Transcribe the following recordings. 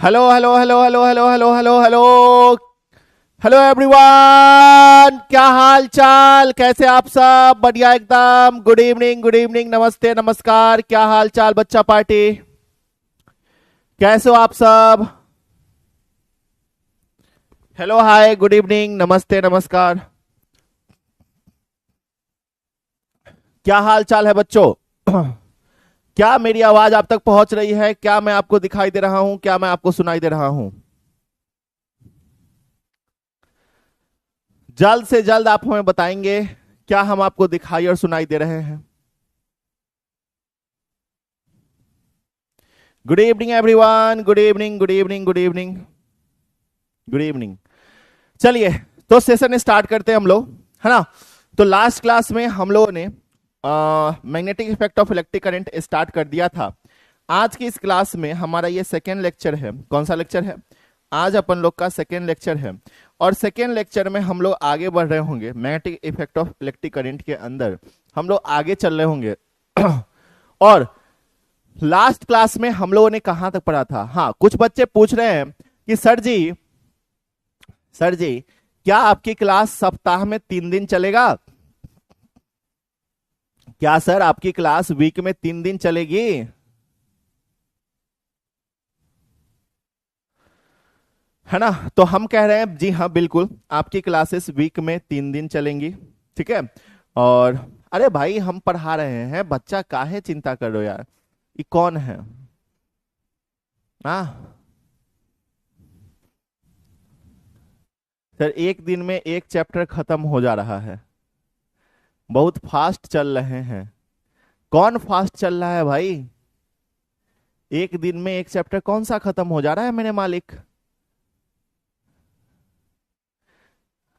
Hello hello hello hello hello hello hello hello hello everyone, क्या हाल चाल, कैसे आप सब? बढ़िया एकदम। गुड इवनिंग, नमस्ते, नमस्कार। क्या हाल चाल बच्चा पार्टी? कैसे हो आप सब? हेलो, हाय, गुड इवनिंग, नमस्ते, नमस्कार। क्या हाल चाल है बच्चों? क्या मेरी आवाज आप तक पहुंच रही है? क्या मैं आपको दिखाई दे रहा हूं? क्या मैं आपको सुनाई दे रहा हूं? जल्द से जल्द आप हमें बताएंगे, क्या हम आपको दिखाई और सुनाई दे रहे हैं? Good evening everyone, good evening, good evening, good evening, good evening. चलिए, तो सेशन स्टार्ट करते हैं हम लोग, है ना? तो लास्ट क्लास में हम लोगों ने magnetic effect of electric current start कर दिया था। आज की इस क्लास में हमारा ये सेकेंड लेक्चर है। कौन सा लेक्चर है? आज अपन लोग का सेकेंड लेक्चर है। और सेकेंड लेक्चर में हम लोग आगे बढ़ रहे होंगे magnetic effect of electric current के अंदर। हम लोग आगे चल रहे होंगे। और लास्ट क्लास में हम लोगों ने कहां तक पढ़ा था? हाँ, कुछ बच्चे पूछ रहे हैं कि सर जी क्या आपकी क्लास सप्ताह में 3 दिन चलेगा? क्या सर आपकी क्लास वीक में 3 दिन चलेगी? है ना? तो हम कह रहे हैं जी हाँ, बिल्कुल आपकी क्लासेस वीक में 3 दिन चलेंगी। ठीक है। और अरे भाई, हम पढ़ा रहे हैं, बच्चा काहे चिंता कर रहे हो यार? ये कौन है? हाँ सर, एक दिन में एक चैप्टर खत्म हो जा रहा है। बहुत फास्ट चल रहे हैं। कौन फास्ट चल रहा है भाई? एक दिन में एक चैप्टर कौन सा खत्म हो जा रहा है मेरे मालिक?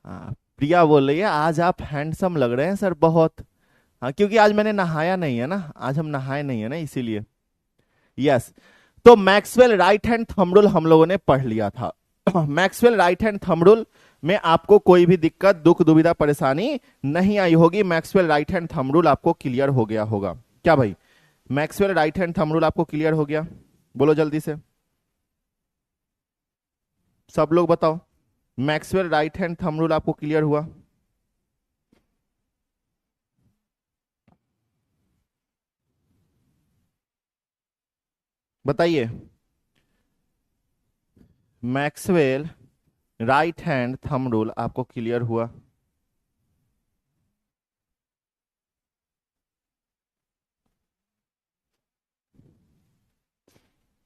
प्रिया बोल रही है आज आप हैंडसम लग रहे हैं सर बहुत। हाँ, क्योंकि आज मैंने नहाया नहीं है ना, आज हम नहाए नहीं है ना, इसीलिए। यस। तो Maxwell right hand thumb rule हम लोगों ने पढ़ लिया था। Maxwell right hand thumb rule में आपको कोई भी दिक्कत, दुख, दुविधा, परेशानी नहीं आई होगी। Maxwell right hand thumb rule आपको क्लियर हो गया होगा क्या भाई? Maxwell right hand thumb rule आपको क्लियर हो गया? बोलो जल्दी से, सब लोग बताओ। Maxwell right hand thumb rule आपको क्लियर हुआ? बताइए। Maxwell right hand thumb rule आपको क्लियर हुआ?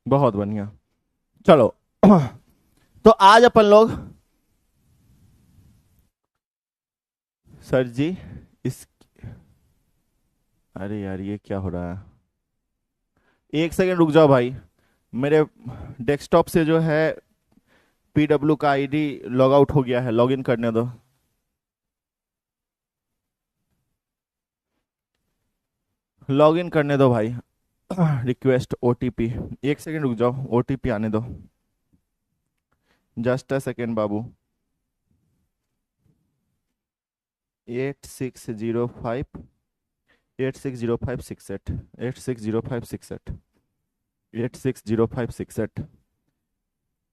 बहुत बढ़िया। चलो। तो आज अपन लोग, सर जी, इस, अरे यार ये क्या हो रहा है? एक सेकंड रुक जाओ भाई। मेरे डेस्कटॉप से जो है पीडब्ल्यू का आईडी लॉग आउट हो गया है, लॉग इन करने दो। लॉग इन करने दो भाई। Request OTP. एक सेकंड रुक जाओ, ओटीपी आने दो। जस्ट अ सेकेंड बाबू। 8605, 860568, 860568, 860568,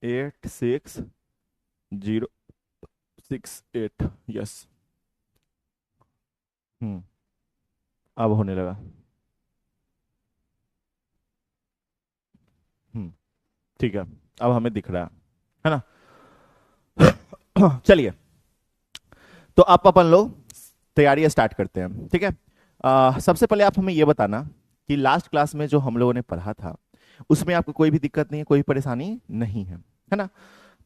8606 8। यस। हम्म। अब होने लगा। हम्म। ठीक है। अब हमें दिख रहा है ना? चलिए, तो आप अपन लोग तैयारी स्टार्ट करते हैं। ठीक है। सबसे पहले आप हमें यह बताना कि लास्ट क्लास में जो हम लोगों ने पढ़ा था उसमें आपको कोई भी दिक्कत नहीं है, कोई परेशानी नहीं है ना?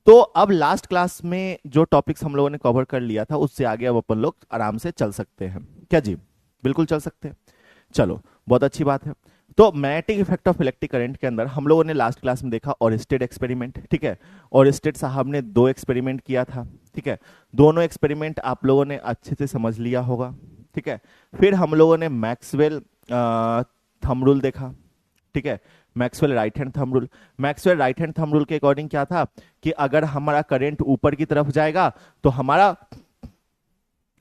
तो अब लास्ट क्लास में जो टॉपिक्स हम लोगों ने कवर कर लिया था उससे आगे अब अपन लोग आराम से चल सकते हैं। क्या जी? बिल्कुल चल सकते हैं। चलो, बहुत अच्छी बात है। तो magnetic effect of electric current के अंदर हम लोगों ने लास्ट क्लास में देखा ओरिस्टेड एक्सपेरिमेंट। ठीक है। ओरिस्टेड साहब ने 2 एक्सपेरिमेंट किया था। ठीक है। दोनों एक्सपेरिमेंट आप लोगों ने अच्छे से समझ लिया होगा। ठीक है। फिर हम लोगों ने मैक्सवेल थंब रूल देखा। ठीक है। Maxwell right hand thumb rule. Maxwell right hand thumb rule के अकॉर्डिंग क्या था कि अगर हमारा करंट ऊपर की तरफ जाएगा तो हमारा,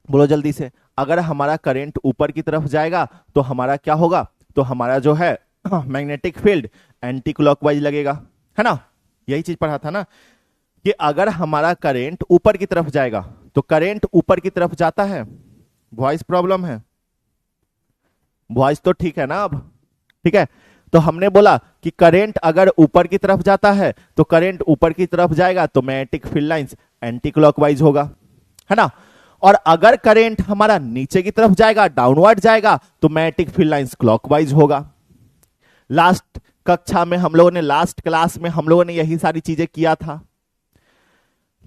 बोलो जल्दी से, अगर हमारा करंट ऊपर की तरफ जाएगा तो हमारा क्या होगा? तो हमारा जो है मैग्नेटिक फील्ड एंटी क्लॉकवाइज लगेगा, है ना? यही चीज पढ़ा था ना कि अगर हमारा करंट ऊपर की तरफ जाएगा तो करंट ऊपर की तरफ जाता है, वॉइस प्रॉब्लम है, वॉइस तो ठीक है ना अब, ठीक है। तो हमने बोला कि करंट अगर ऊपर की तरफ जाता है तो करंट ऊपर की तरफ जाएगा तो magnetic field lines anti clockwise होगा, है ना। और अगर करंट हमारा नीचे की तरफ जाएगा, डाउनवर्ड जाएगा, तो मैग्नेटिक फील्ड लाइंस क्लॉकवाइज होगा। लास्ट कक्षा में हम लोगों ने, लास्ट क्लास में हम लोगों ने यही सारी चीजें किया था,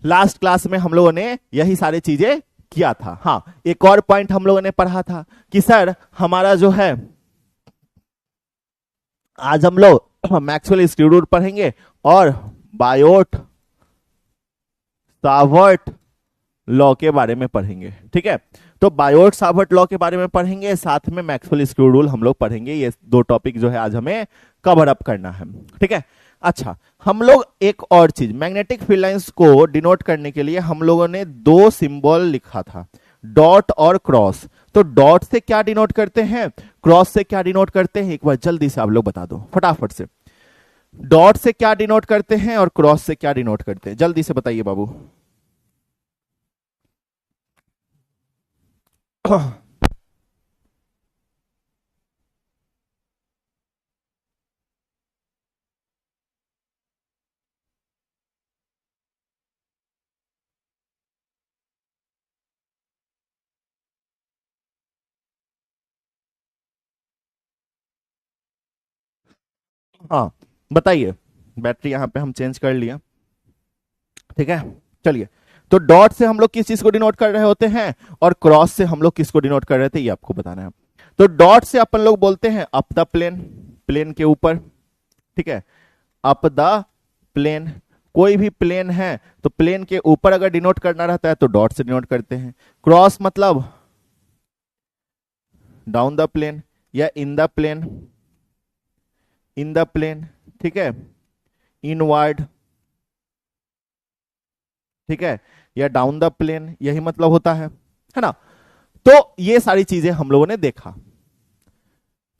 लास्ट क्लास में हम लोगों ने यही सारी चीजें किया था। हाँ, एक और पॉइंट हम लोगों ने पढ़ा था कि सर हमारा जो है, आज हम लोग मैक्सवेल स्क्रू रूल पढ़ेंगे और बायोट सावर्ट लॉ के बारे में पढ़ेंगे, ठीक है। तो बायोट सावर्ट लॉ के बारे में पढ़ेंगे, साथ में मैक्सवेल स्क्रू रूल हम लोग पढ़ेंगे। ये दो टॉपिक जो है आज हमें कवर अप करना है, ठीक है। अच्छा, हम लोग एक और चीज, मैग्नेटिक फील्ड लाइंस को डिनोट करने के लिए हम लोगों ने दो सिंबल लिखा था, डॉट और क्रॉस। तो डॉट से क्या डिनोट करते हैं, क्रॉस से क्या डिनोट करते हैं, एक बार जल्दी से आप लोग बता दो फटाफट से। डॉट से क्या डिनोट करते हैं और क्रॉस से क्या डिनोट करते हैं, जल्दी से बताइए बाबू। हाँ बताइए, बैटरी यहां पे हम चेंज कर लिया, ठीक है। चलिए, तो डॉट से हम लोग किस चीज को डिनोट कर रहे होते हैं और क्रॉस से हम लोग किसको डिनोट कर रहे थे, ये आपको बताना है। तो डॉट से अपन लोग बोलते हैं अप द प्लेन, प्लेन के ऊपर, ठीक है, अप द प्लेन। कोई भी प्लेन है तो प्लेन के ऊपर अगर डिनोट करना रहता है तो डॉट से डिनोट करते हैं। क्रॉस मतलब डाउन द प्लेन या in the plane, in the plane, ठीक है, इनवर्ड, ठीक है, या डाउन द प्लेन, यही मतलब होता है ना। तो ये सारी चीजें हम लोगों ने देखा,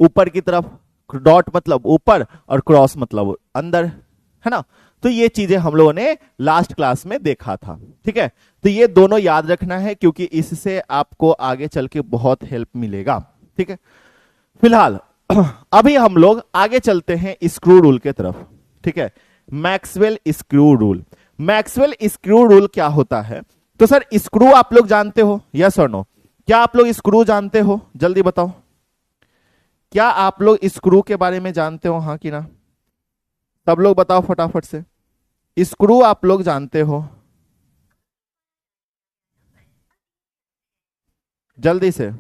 ऊपर की तरफ डॉट मतलब ऊपर और क्रॉस मतलब अंदर, है ना। तो ये चीजें हम लोगों ने लास्ट क्लास में देखा था, ठीक है। तो ये दोनों याद रखना है क्योंकि इससे आपको आगे चल के बहुत हेल्प मिलेगा, ठीक है। फिलहाल अभी हम लोग आगे चलते हैं स्क्रू रूल के तरफ, ठीक है। Maxwell screw rule, Maxwell screw rule क्या होता है। तो सर स्क्रू आप लोग जानते हो, यस और नो, क्या आप लोग स्क्रू जानते हो, जल्दी बताओ, क्या आप लोग स्क्रू के बारे में जानते हो, हाँ कि ना, सब लोग बताओ फटाफट से, स्क्रू आप लोग जानते हो, जल्दी से,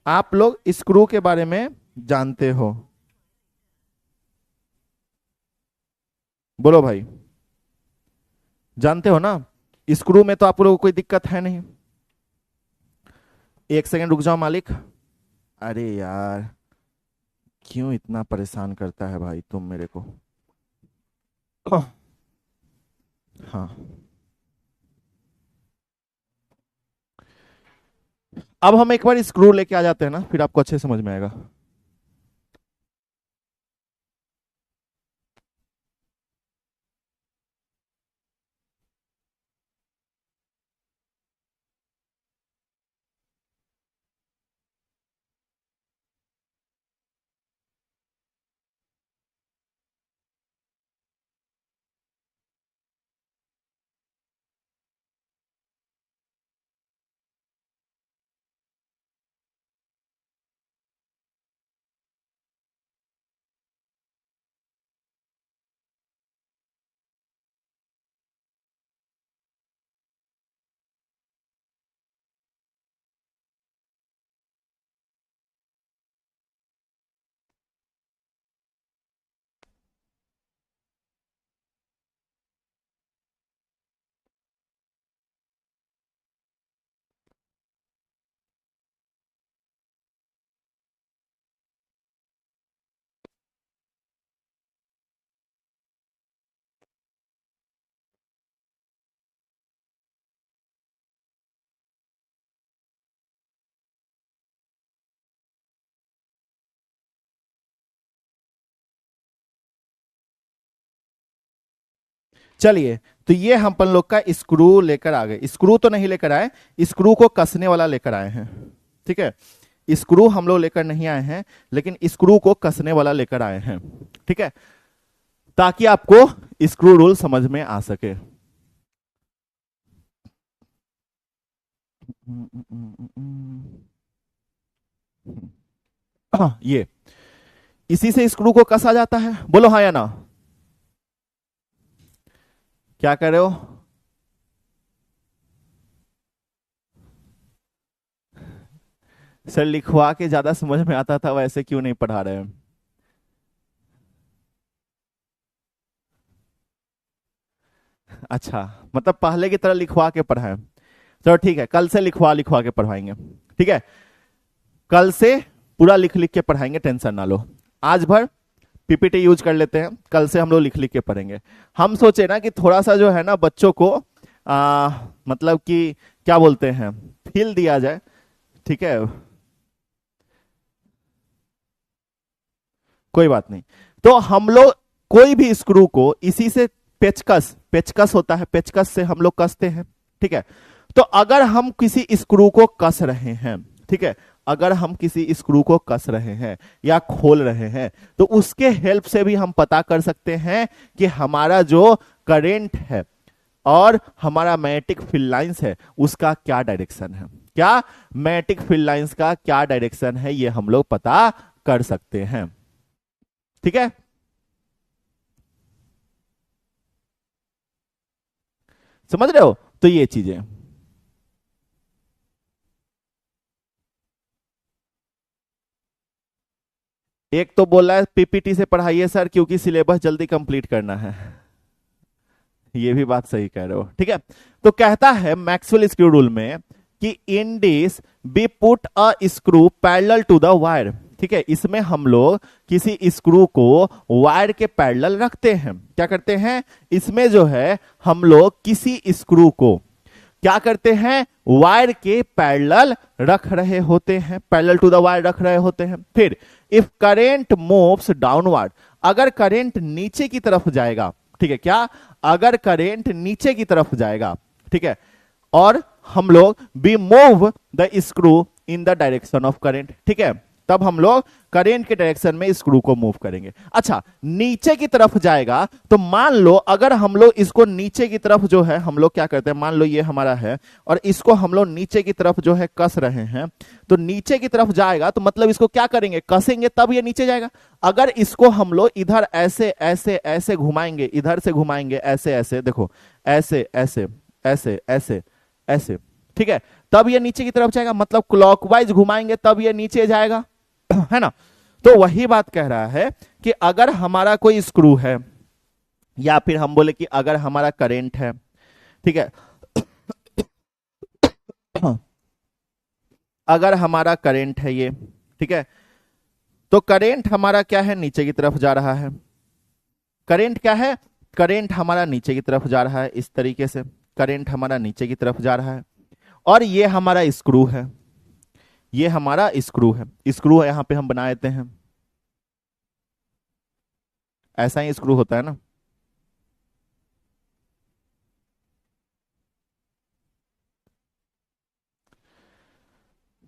आप लोग स्क्रू के बारे में जानते हो, बोलो भाई, जानते हो ना, स्क्रू में तो आप लोगों को कोई दिक्कत है नहीं। एक सेकंड रुक जाओ मालिक, अरे यार क्यों इतना परेशान करता है भाई तुम मेरे को। हाँ, अब हम एक बार स्क्रू लेके आ जाते हैं ना, फिर आपको अच्छे से समझ में आएगा। चलिए, तो ये हम अपन लोग का स्क्रू लेकर आ गए। स्क्रू तो नहीं लेकर आए, स्क्रू को कसने वाला लेकर आए हैं। ठीक है, स्क्रू हम लोग लेकर नहीं आए हैं, लेकिन स्क्रू को कसने वाला लेकर आए हैं। ठीक है, ताकि आपको स्क्रू रूल समझ में आ सके। ये इसी से स्क्रू को कसा जाता है, बोलो हाँ या ना। क्या कर रहे हो? सर लिखवा के ज्यादा समझ में आता था, वैसे क्यों नहीं पढ़ा रहे हैं? अच्छा, मतलब पहले की तरह लिखवा के पढ़ाएं। चलो ठीक है, कल से लिखवा लिखवा के पढ़वाएंगे। ठीक है, कल से पूरा लिख लिख के पढ़ाएंगे, टेंशन ना लो। आज भर पीपीटी यूज कर लेते हैं, कल से हम लोग लिख लिख के पढ़ेंगे। हम सोचे ना कि थोड़ा सा जो है ना बच्चों को मतलब कि क्या बोलते हैं, फील दिया जाए। ठीक है, कोई बात नहीं। तो हम लोग कोई भी स्क्रू को इसी से पेचकस, पेचकस होता है, पेचकस से हम लोग कसते हैं। ठीक है, तो अगर हम किसी स्क्रू को कस रहे हैं, ठीक है, अगर हम किसी स्क्रू को कस रहे हैं या खोल रहे हैं, तो उसके हेल्प से भी हम पता कर सकते हैं कि हमारा जो करंट है और हमारा मैग्नेटिक फील्ड लाइंस है उसका क्या डायरेक्शन है। क्या मैग्नेटिक फील्ड लाइंस का क्या डायरेक्शन है, ये हम लोग पता कर सकते हैं। ठीक है, समझ रहे हो? तो ये चीजें, एक तो बोला है पीपीटी से पढ़ाइए सर क्योंकि सिलेबस जल्दी कंप्लीट करना है। ये भी बात सही कह रहे हो। ठीक है, तो कहता है मैक्सवेल स्क्रू रूल में कि in this be put a screw parallel to the wire. ठीक है, इसमें हम लोग किसी स्क्रू को वायर के पैरेलल रखते हैं। क्या करते हैं, इसमें जो है हम लोग किसी स्क्रू को क्या करते हैं, वायर के पैरेलल रख रहे होते हैं, पैरेलल टू द वायर रख रहे होते हैं। फिर इफ करेंट मूव्स डाउनवर्ड, अगर करंट नीचे की तरफ जाएगा, ठीक है, क्या, अगर करंट नीचे की तरफ जाएगा, ठीक है, और हम लोग be move the screw in the direction of current, ठीक है, तब हम लोग करंट के डायरेक्शन में स्क्रू को मूव करेंगे। अच्छा, नीचे की तरफ जाएगा तो मान लो अगर हम लोग इसको नीचे की तरफ जो है हम लोग क्या करते हैं, मान लो ये हमारा है और इसको हम लोग नीचे की तरफ जो है कस रहे हैं, तो नीचे की तरफ जाएगा तो मतलब इसको क्या करेंगे, कसेंगे तब ये नीचे जाएगा। अगर इसको हम लोग इधर ऐसे ऐसे ऐसे घुमाएंगे, इधर से घुमाएंगे ऐसे ऐसे, देखो ऐसे ऐसे ऐसे ऐसे ऐसे, ठीक है, तब ये नीचे की तरफ जाएगा, मतलब क्लॉकवाइज घुमाएंगे तब ये नीचे जाएगा, है ना। तो वही बात कह रहा है कि अगर हमारा कोई स्क्रू है या फिर हम बोले कि अगर हमारा करंट है, ठीक है, अगर हमारा करंट है ये, ठीक है, तो करंट हमारा क्या है, नीचे की तरफ जा रहा है। करंट क्या है, करंट हमारा नीचे की तरफ जा रहा है, इस तरीके से करंट हमारा नीचे की तरफ जा रहा है, और ये हमारा स्क्रू है, ये हमारा स्क्रू है। स्क्रू यहां पे हम बना देते हैं, ऐसा ही स्क्रू होता है ना।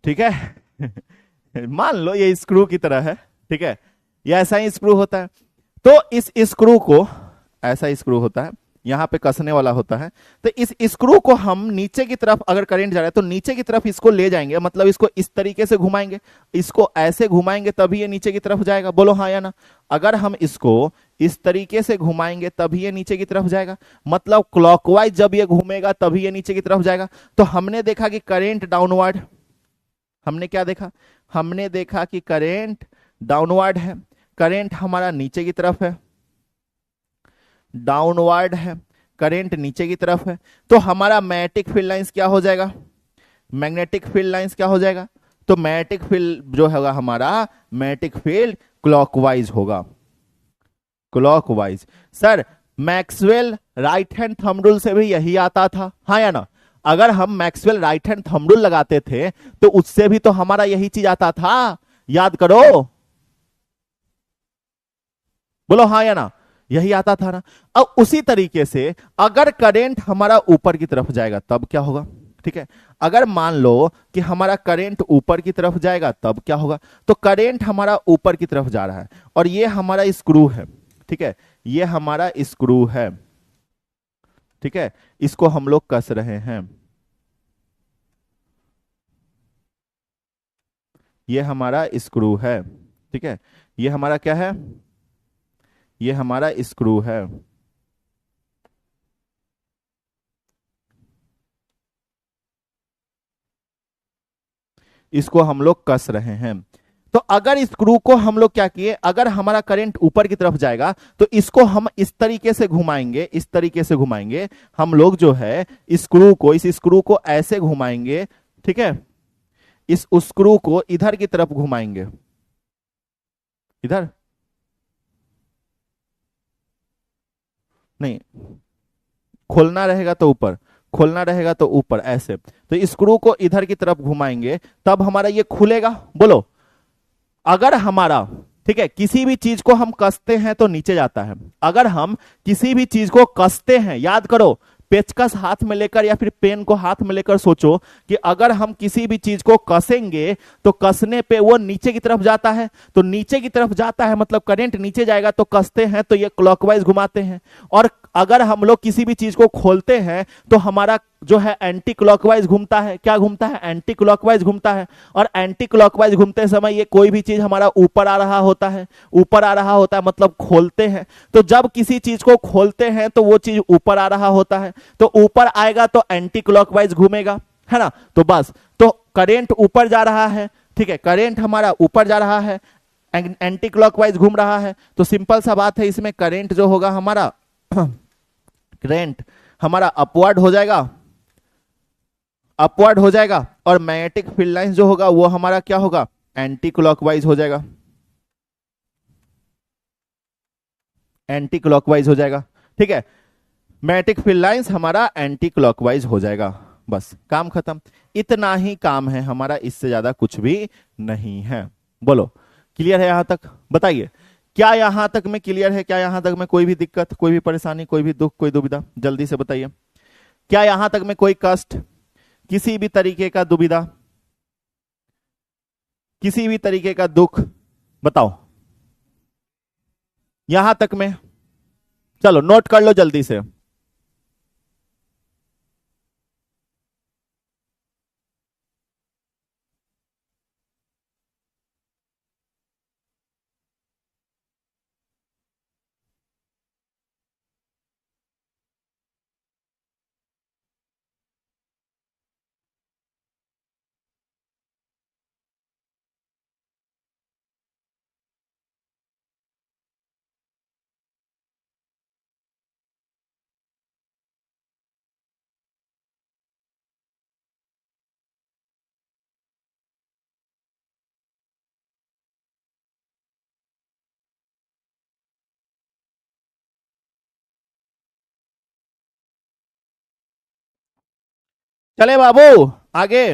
ठीक है मान लो ये स्क्रू की तरह है, ठीक है, ये ऐसा ही स्क्रू होता है। तो इस स्क्रू को, ऐसा स्क्रू होता है, यहां पे कसने वाला होता है, तो इस स्क्रू को हम नीचे की तरफ अगर करंट जा रहा है तो नीचे की तरफ इसको ले जाएंगे, मतलब इसको इस तरीके से घुमाएंगे, इसको ऐसे घुमाएंगे तभी ये नीचे की तरफ जाएगा, बोलो हाँ या ना। अगर हम इसको इस तरीके से घुमाएंगे तभी ये नीचे की तरफ जाएगा, मतलब क्लॉकवाइज जब ये घूमेगा तभी ये नीचे की तरफ जाएगा। तो हमने देखा कि करंट डाउनवर्ड, हमने क्या देखा, हमने देखा कि करंट डाउनवर्ड है, करंट हमारा नीचे की तरफ है, डाउनवर्ड है, करंट नीचे की तरफ है, तो हमारा मैग्नेटिक फील्ड लाइंस क्या हो जाएगा, मैग्नेटिक फील्ड लाइंस क्या हो जाएगा, तो मैग्नेटिक फील्ड जो होगा हमारा, मैग्नेटिक फील्ड क्लॉकवाइज होगा, clockwise. Sir Maxwell right hand thumb rule से भी यही आता था, हाँ या ना। अगर हम Maxwell right hand thumb rule लगाते थे तो उससे भी तो हमारा यही चीज आता था, याद करो, बोलो हाँ या ना। यही आता था ना। अब उसी तरीके से अगर करंट हमारा ऊपर की तरफ जाएगा तब क्या होगा? ठीक है, अगर मान लो कि हमारा करंट ऊपर की तरफ जाएगा तब क्या होगा? तो करंट हमारा ऊपर की तरफ जा रहा है और ये हमारा स्क्रू है। ठीक है, ये हमारा स्क्रू है। ठीक है, इसको हम लोग कस रहे हैं। ये हमारा स्क्रू है। ठीक है, ये हमारा क्या है? ये हमारा स्क्रू है। इसको हम लोग कस रहे हैं। तो अगर स्क्रू को हम लोग क्या किए, अगर हमारा करंट ऊपर की तरफ जाएगा तो इसको हम इस तरीके से घुमाएंगे, इस तरीके से घुमाएंगे हम लोग जो है स्क्रू को, इस स्क्रू को ऐसे घुमाएंगे। ठीक है, इस स्क्रू को इधर की तरफ घुमाएंगे, इधर नहीं, खोलना रहेगा तो ऊपर, खोलना रहेगा तो ऊपर ऐसे। तो स्क्रू को इधर की तरफ घुमाएंगे तब हमारा ये खुलेगा। बोलो, अगर हमारा, ठीक है, किसी भी चीज को हम कसते हैं तो नीचे जाता है। अगर हम किसी भी चीज को कसते हैं, याद करो, पेचकस हाथ में लेकर या फिर पेन को हाथ में लेकर सोचो कि अगर हम किसी भी चीज को कसेंगे तो कसने पे वो नीचे की तरफ जाता है। तो नीचे की तरफ जाता है मतलब करंट नीचे जाएगा, तो कसते हैं तो ये क्लॉकवाइज घुमाते हैं। और अगर हम लोग किसी भी चीज को खोलते हैं तो हमारा जो है एंटी क्लॉकवाइज घूमता है। क्या घूमता है? एंटी क्लॉकवाइज घूमता है। और एंटी क्लॉकवाइज घूमते समय ये कोई भी चीज हमारा ऊपर आ रहा होता है, ऊपर आ रहा होता है मतलब खोलते हैं। तो जब किसी चीज को खोलते हैं तो वो चीज ऊपर आ रहा होता है, तो ऊपर आएगा तो एंटी क्लॉकवाइज घूमेगा, है ना। तो बस, तो करंट ऊपर जा रहा है। ठीक है, करंट हमारा ऊपर जा रहा है, एंटी क्लॉकवाइज घूम रहा है, तो सिंपल सा बात है, इसमें करंट जो होगा हमारा करंट हमारा अपवर्ड हो जाएगा, अपवर्ड हो जाएगा। और मैग्नेटिक फील्ड लाइंस जो होगा वो हमारा क्या होगा? एंटी क्लॉकवाइज हो जाएगा, एंटी क्लॉकवाइज हो जाएगा। ठीक है, मैग्नेटिक फील्ड लाइंस हमारा एंटी क्लॉकवाइज हो जाएगा। बस काम खत्म। इतना ही काम है हमारा, इससे ज्यादा कुछ भी नहीं है। बोलो, क्लियर है यहां तक? बताइए, क्या यहां तक में क्लियर है? क्या यहां तक में कोई भी दिक्कत, कोई भी परेशानी, कोई भी दुख, कोई दुविधा? जल्दी से बताइए, क्या यहां तक में कोई कष्ट, किसी भी तरीके का दुविधा, किसी भी तरीके का दुख? बताओ यहां तक में। चलो नोट कर लो जल्दी से। चले बाबू आगे।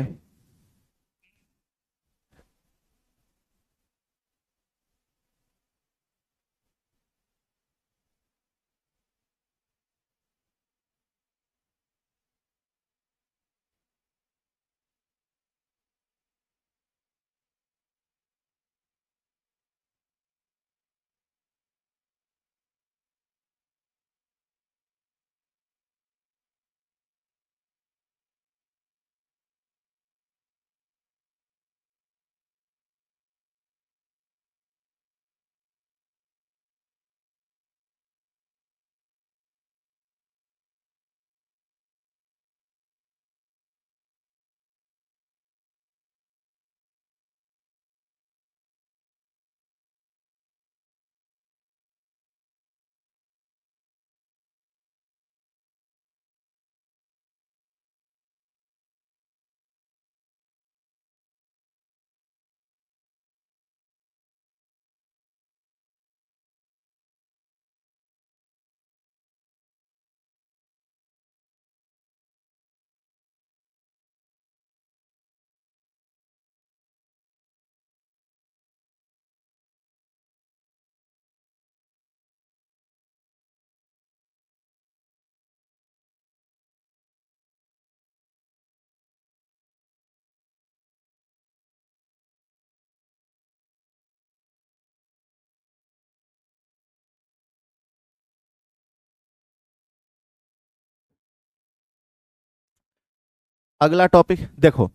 अगला टॉपिक देखो,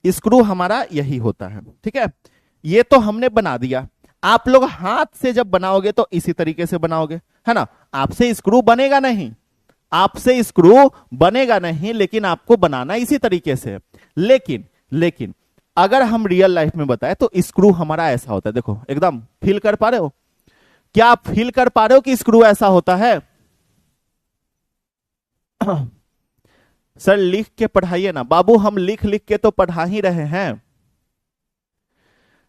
स्क्रू हमारा यही होता है, ठीक है। ये तो हमने बना दिया, आप लोग हाथ से जब बनाओगे तो इसी तरीके से बनाओगे, है ना। आपसे स्क्रू बनेगा नहीं, आपसे स्क्रू बनेगा नहीं, लेकिन आपको बनाना इसी तरीके से। लेकिन लेकिन अगर हम रियल लाइफ में बताएं तो स्क्रू हमारा ऐसा होता है, देखो एकदम फील कर पा रहे हो, क्या आप फील कर पा रहे हो कि स्क्रू ऐसा होता है? सर लिख के पढ़ाइए ना बाबू, हम लिख लिख के तो पढ़ा ही रहे हैं।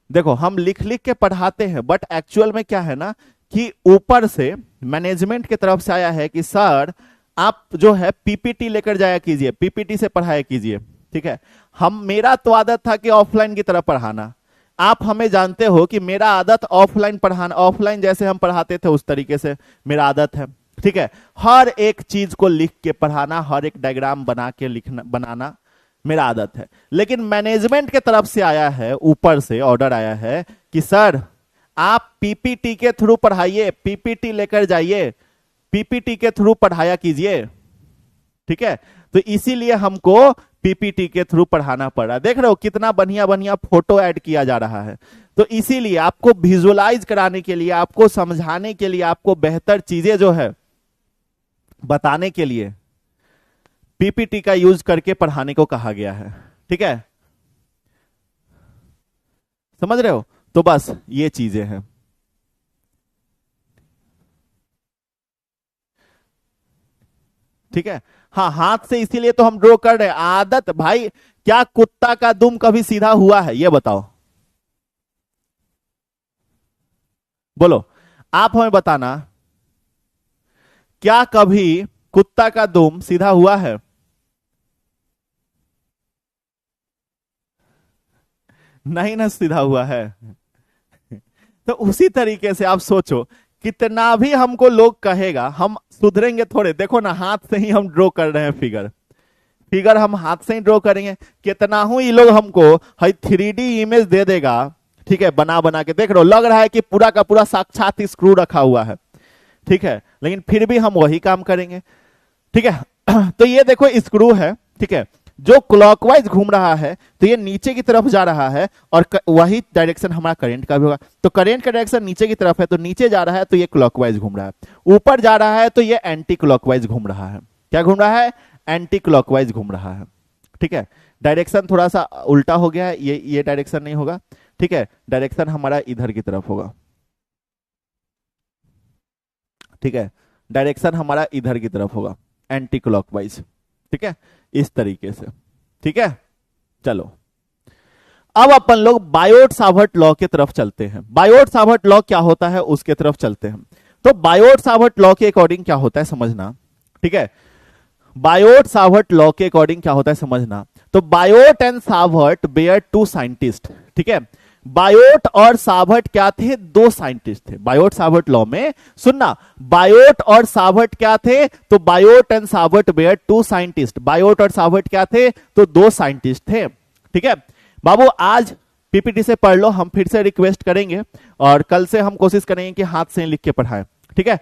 देखो हम लिख लिख के पढ़ाते हैं, बट एक्चुअल में क्या है ना कि ऊपर से मैनेजमेंट की तरफ से आया है कि सर आप जो है पीपीटी लेकर जाया कीजिए, पीपीटी से पढ़ाया कीजिए, ठीक है। मेरा तो आदत था कि ऑफलाइन की तरफ पढ़ाना, आप हमें जानते हो कि मेरा आदत ऑफलाइन पढ़ाना, ऑफलाइन जैसे हम पढ़ाते थे उस तरीके से मेरा आदत है, ठीक है। हर एक चीज को लिख के पढ़ाना, हर एक डायग्राम बना के लिखना बनाना मेरा आदत है। लेकिन मैनेजमेंट के तरफ से आया है, ऊपर से ऑर्डर आया है कि सर आप पीपीटी के थ्रू पढ़ाइए, पीपीटी लेकर जाइए, पीपीटी के थ्रू पढ़ाया कीजिए, ठीक है। तो इसीलिए हमको पीपीटी के थ्रू पढ़ाना पड़ा। देख रहे हो कितना बढ़िया बढ़िया फोटो ऐड किया जा रहा है। तो इसीलिए आपको विजुअलाइज कराने के लिए, आपको समझाने के लिए, आपको बेहतर चीजें जो है बताने के लिए पीपीटी का यूज करके पढ़ाने को कहा गया है, ठीक है। समझ रहे हो? तो बस ये चीजें हैं, ठीक है। हाँ हाथ से इसीलिए तो हम ड्रॉ कर रहे हैं, आदत भाई। क्या कुत्ता का दुम कभी सीधा हुआ है ये बताओ, बोलो आप हमें बताना, क्या कभी कुत्ता का दुम सीधा हुआ है? नहीं ना सीधा हुआ है। तो उसी तरीके से आप सोचो, कितना भी हमको लोग कहेगा हम सुधरेंगे थोड़े। देखो ना हाथ से ही हम ड्रॉ कर रहे हैं फिगर, फिगर हम हाथ से ही ड्रॉ करेंगे। कितना हूं ये लोग हमको 3D इमेज दे देगा, ठीक है, बना बना के। देख रहे हो लग रहा है कि पूरा का पूरा साक्षात स्क्रू रखा हुआ है, ठीक है, लेकिन फिर भी हम वही काम करेंगे, ठीक है। तो ये देखो स्क्रू है, ठीक है, जो क्लॉकवाइज घूम रहा है तो ये नीचे की तरफ जा रहा है, और वही डायरेक्शन हमारा करंट का भी होगा। तो करंट का डायरेक्शन नीचे की तरफ है, तो नीचे जा रहा है तो ये क्लॉकवाइज घूम रहा है, ऊपर जा रहा है तो ये एंटी क्लॉकवाइज घूम रहा है। क्या घूम रहा है? एंटी क्लॉकवाइज घूम रहा है, ठीक है। डायरेक्शन थोड़ा सा उल्टा हो गया है, ये डायरेक्शन नहीं होगा, ठीक है, डायरेक्शन हमारा इधर की तरफ होगा, ठीक है, डायरेक्शन हमारा इधर की तरफ होगा, एंटी क्लॉकवाइज, ठीक है, इस तरीके से, ठीक है। चलो अब अपन लोग बायोट सावर्ट लॉ की तरफ चलते हैं। बायोट सावर्ट लॉ क्या होता है उसके तरफ चलते हैं। तो बायोट सावर्ट लॉ के अकॉर्डिंग क्या होता है समझना, ठीक है। बायोट सावर्ट लॉ के अकॉर्डिंग क्या होता है समझना। तो Biot and Savart were two scientist, ठीक है। बायोट और सावर्ट क्या थे? दो साइंटिस्ट थे बायोट सावर्ट लॉ में। सुनना, बायोट और सावर्ट क्या थे? तो Biot and Savart were two scientist. Biot और सावर्ट क्या थे? तो दो साइंटिस्ट थे, ठीक है। बाबू आज पीपीटी से पढ़ लो, हम फिर से रिक्वेस्ट करेंगे और कल से हम कोशिश करेंगे कि हाथ से लिख के पढ़ाएं, ठीक है।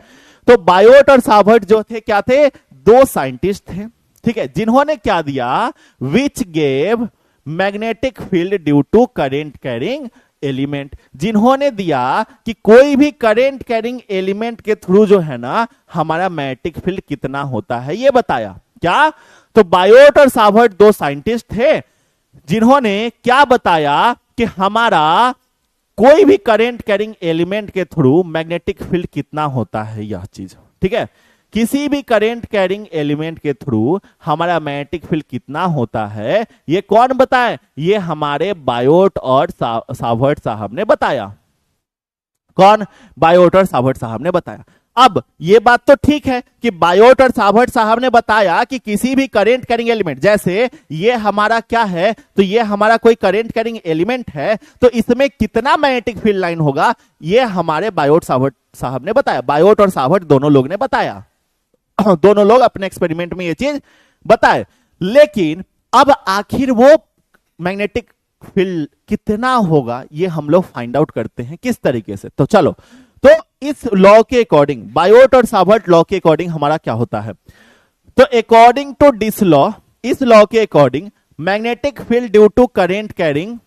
तो बायोट और सावर्ट जो थे क्या थे? दो साइंटिस्ट थे, ठीक है, जिन्होंने क्या दिया? Which gave magnetic field due to current carrying element. जिन्होंने दिया कि कोई भी करेंट कैरिंग एलिमेंट के थ्रू जो है ना हमारा मैग्नेटिक फील्ड कितना होता है ये बताया। क्या? तो बायोट और सावर्ट दो साइंटिस्ट थे जिन्होंने क्या बताया कि हमारा कोई भी करंट कैरिंग एलिमेंट के थ्रू मैग्नेटिक फील्ड कितना होता है, यह चीज, ठीक है। किसी भी करंट कैरिंग एलिमेंट के थ्रू हमारा मैग्नेटिक फील्ड कितना होता है ये कौन बताए? ये हमारे बायोट और सावर्ट साहब ने बताया। कौन? बायोट और सावर्ट साहब ने बताया। अब ये बात तो ठीक है कि बायोट और सावर्ट साहब ने बताया कि किसी भी करंट कैरिंग एलिमेंट, जैसे ये हमारा क्या है, तो ये हमारा कोई करंट कैरिंग एलिमेंट है, तो इसमें कितना मैग्नेटिक फील्ड लाइन होगा ये हमारे बायोट सावर्ट साहब ने बताया। बायोट और सावर्ट दोनों लोग ने बताया, दोनों लोग अपने एक्सपेरिमेंट में ये चीज बताए। लेकिन अब आखिर वो मैग्नेटिक फील्ड कितना होगा ये हम लोग फाइंड आउट करते हैं किस तरीके से। तो चलो, तो इस लॉ के अकॉर्डिंग, बायोट और सावर्ट लॉ के अकॉर्डिंग हमारा क्या होता है? तो अकॉर्डिंग टू दिस लॉ, इस लॉ के according magnetic field due to current carrying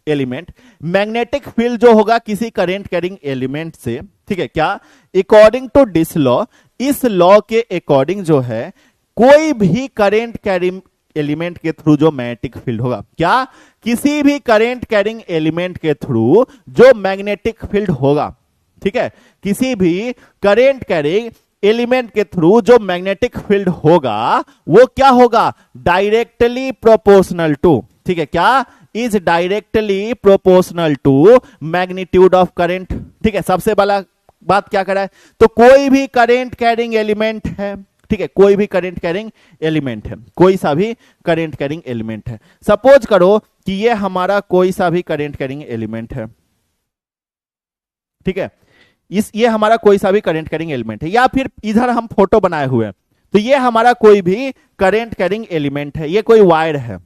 element, magnetic field जो होगा किसी करेंट कैरिंग एलिमेंट से, ठीक है क्या, अकॉर्डिंग टू दिस लॉ, इस लॉ के अकॉर्डिंग जो है कोई भी करेंट कैरिंग एलिमेंट के थ्रू जो मैग्नेटिक फील्ड होगा, क्या, किसी भी करेंट कैरिंग एलिमेंट के थ्रू जो मैग्नेटिक फील्ड होगा, ठीक है, किसी भी करेंट कैरिंग एलिमेंट के थ्रू जो मैग्नेटिक फील्ड होगा वो क्या होगा, डायरेक्टली प्रोपोर्शनल टू, ठीक है क्या, is directly proportional to magnitude of current, ठीक है। सबसे बड़ा बात क्या करा है, तो कोई भी करंट कैरिंग एलिमेंट है, ठीक है, कोई भी करंट कैरिंग एलिमेंट है, कोई सा भी करंट कैरिंग एलिमेंट है, सपोज करो कि ये हमारा कोई सा भी करंट कैरिंग एलिमेंट है, ठीक है, ये हमारा कोई सा भी करंट कैरिंग एलिमेंट है, या फिर इधर हम फोटो बनाए हुए हैं, तो ये हमारा कोई भी करंट कैरिंग एलिमेंट है, ये कोई वायर है,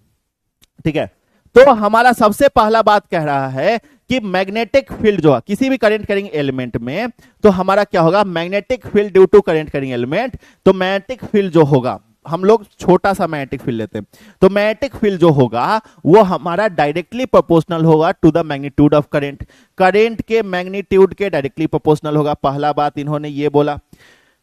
ठीक है। तो हमारा सबसे पहला बात कह रहा है कि मैग्नेटिक फील्ड जो है किसी भी करंट कैरिंग एलिमेंट में, तो हमारा क्या होगा, magnetic field due to current carrying element, तो मैग्नेटिक फील्ड जो होगा, हम लोग छोटा सा मैग्नेटिक फील्ड लेते हैं, तो मैग्नेटिक फील्ड जो होगा वो हमारा डायरेक्टली प्रोपोर्शनल होगा to the magnitude of current, current के मैग्नीट्यूड के डायरेक्टली प्रोपोर्शनल होगा। पहला बात इन्होंने ये बोला।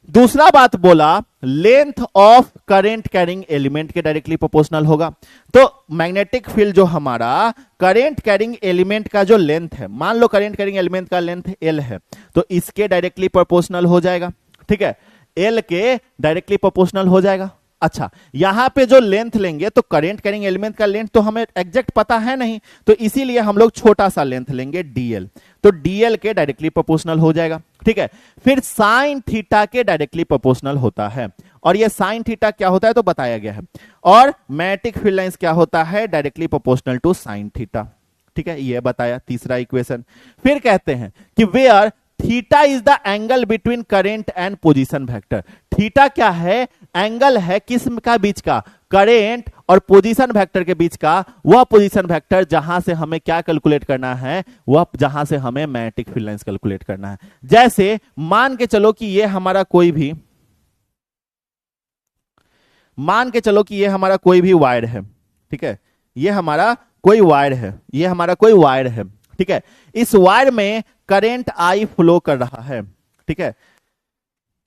दूसरा बात बोला length of current carrying element के डायरेक्टली प्रोपोर्शनल होगा। तो मैग्नेटिक फील्ड जो हमारा करंट कैरिंग एलिमेंट का जो लेंथ है, मान लो करंट कैरिंग एलिमेंट का लेंथ L है, तो इसके डायरेक्टली प्रोपोर्शनल हो जाएगा, ठीक है, L के डायरेक्टली प्रोपोर्शनल हो जाएगा। अच्छा, यहां पे जो लेंथ लेंगे तो करंट कैरिंग एलिमेंट का लेंथ तो हमें एग्जैक्ट पता है नहीं, तो इसीलिए हम लोग छोटा सा लेंथ लेंगे dl, तो dl के डायरेक्टली प्रोपोर्शनल हो जाएगा, ठीक है। फिर साइन थीटा के डायरेक्टली प्रोपोर्शनल होता है, और ये साइन थीटा क्या होता है तो बताया गया है, और मैग्नेटिक फील्ड लाइंस क्या होता है, directly proportional to sine theta, ठीक है, ये बताया तीसरा इक्वेशन। फिर कहते हैं कि where theta is the angle between current and position vector, theta क्या है, एंगल है किस का बीच का, करेंट और पोजीशन वेक्टर के बीच का, वह पोजीशन वेक्टर जहां से हमें क्या कैलकुलेट करना है, वह जहां से हमें मैग्नेटिक फील्ड लाइंस कैलकुलेट करना है। जैसे मान के चलो कि ये हमारा कोई भी, मान के चलो कि ये हमारा कोई भी वायर है, ठीक है, ये हमारा कोई वायर है, ये हमारा कोई वायर है, ठीक है, इस वायर में करंट I फ्लो कर रहा है, ठीक है,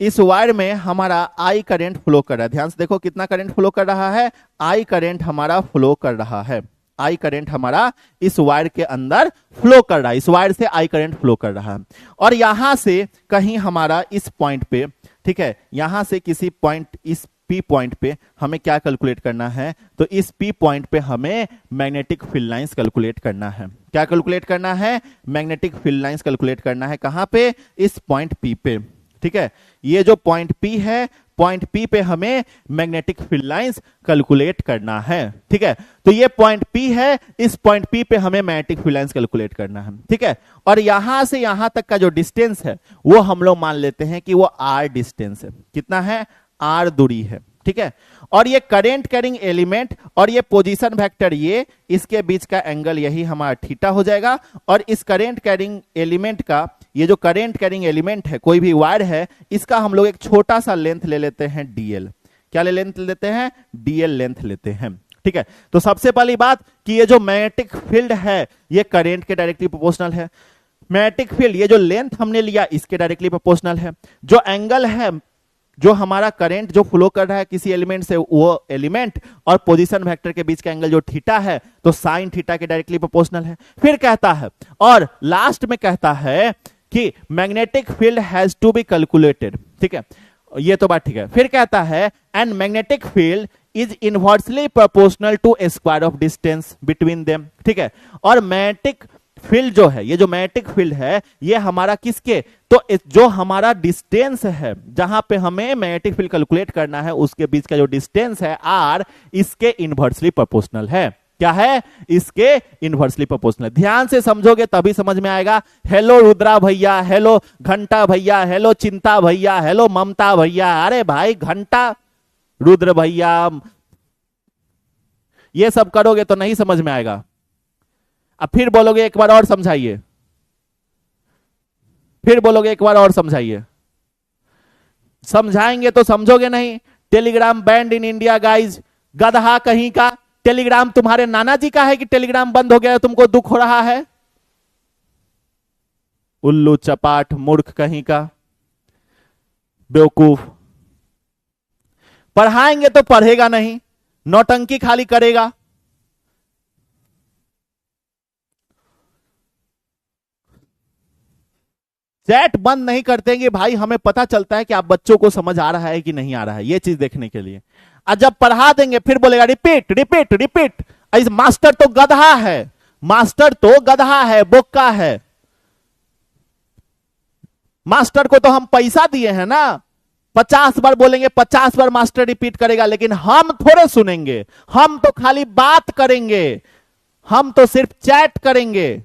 इस वायर में हमारा I करंट फ्लो कर रहा है, ध्यान से देखो कितना करंट फ्लो कर रहा है, I करंट हमारा फ्लो कर रहा है, I करंट हमारा इस वायर के अंदर फ्लो कर रहा है, इस वायर से I करंट फ्लो कर रहा है, और यहां से कहीं हमारा इस पॉइंट पे, ठीक है, यहां से किसी पॉइंट इस P पॉइंट पे हमें क्या कैलकुलेट करना है, तो इस P पॉइंट पे हमें मैग्नेटिक फील्ड लाइंस कैलकुलेट करना है। क्या कैलकुलेट करना है, मैग्नेटिक फील्ड लाइंस कैलकुलेट करना है, कहां पे, इस पॉइंट P पे, ठीक है, ये जो पॉइंट P है, पॉइंट P पे हमें मैग्नेटिक फील्ड लाइंस कैलकुलेट करना है, ठीक है, तो ये पॉइंट P है, इस पॉइंट P पे हमें मैग्नेटिक फील्ड लाइंस कैलकुलेट करना है, ठीक है, और यहां से यहां तक का जो डिस्टेंस है वो हम लोग मान लेते हैं कि वो R डिस्टेंस है, कितना है, R दूरी है, ठीक है, और ये करंट कैरिंग एलिमेंट और ये पोजीशन वेक्टर, ये इसके बीच का एंगल यही हमारा थीटा हो जाएगा, और इस करंट कैरिंग एलिमेंट का, ये जो करंट कैरिंग एलिमेंट है, कोई भी वायर है, इसका हम लोग एक छोटा सा लेंथ ले लेते हैं dl, क्या ले लेंथ लेते हैं, dl लेंथ लेते हैं, ठीक है। तो सबसे पहली बात कि ये जो मैग्नेटिक फील्ड है ये करंट के डायरेक्टली प्रोपोर्शनल है, मैग्नेटिक फील्ड ये जो लेंथ हमने लिया इसके डायरेक्टली प्रोपोर्शनल है, जो एंगल है, जो हमारा करंट जो फ्लो कर रहा है किसी एलिमेंट से, वो एलिमेंट और पोजीशन वेक्टर के बीच का एंगल जो थीटा है, तो साइन थीटा के डायरेक्टली प्रोपोर्शनल है। फिर कहता है, और लास्ट में कहता है कि magnetic field has to be calculated, ठीक है, ये तो बात ठीक है। फिर कहता है and magnetic field is inversely proportional to square of distance between them, ठीक है, और मैग्नेटिक फील्ड जो है, ये जो मैग्नेटिक फील्ड है ये हमारा किसके, तो जो हमारा डिस्टेंस है जहां पे हमें मैग्नेटिक फील्ड कैलकुलेट करना है उसके बीच का जो डिस्टेंस है R, इसके इनवर्सली प्रोपोर्शनल है। क्या है, इसके इनवर्सली प्रोपोर्शनल। ध्यान से समझोगे तभी समझ में आएगा। हेलो रुद्रा भैया, हेलो घंटा भैया, हेलो चिंता भैया, हेलो ममता भैया, अरे भाई घंटा रुद्र भैया, ये सब करोगे तो नहीं समझ में आएगा। अब फिर बोलोगे एक बार और समझाइए, फिर बोलोगे एक बार और समझाइए, समझाएंगे तो समझोगे नहीं। Telegram band in India guys, गधा कहीं का, टेलीग्राम तुम्हारे नाना जी का है कि टेलीग्राम बंद हो गया तुमको दुख हो रहा है? उल्लू चपाट मूर्ख कहीं का, बेवकूफ। पढ़ाएंगे तो पढ़ेगा नहीं, नौटंकी खाली करेगा। चैट बंद नहीं करते कि भाई हमें पता चलता है कि आप बच्चों को समझ आ रहा है कि नहीं आ रहा है, ये चीज देखने के लिए। और जब पढ़ा देंगे फिर बोलेगा रिपीट रिपीट रिपीट। इस मास्टर तो गधा है, मास्टर तो गधा है, बोका है। मास्टर को तो हम पैसा दिए हैं ना, 50 बार बोलेंगे 50 बार मास्टर रिपीट करेगा, लेकिन हम थोड़े सुनेंगे। हम तो खाली बात करेंगे, हम तो सिर्फ चैट करेंगे।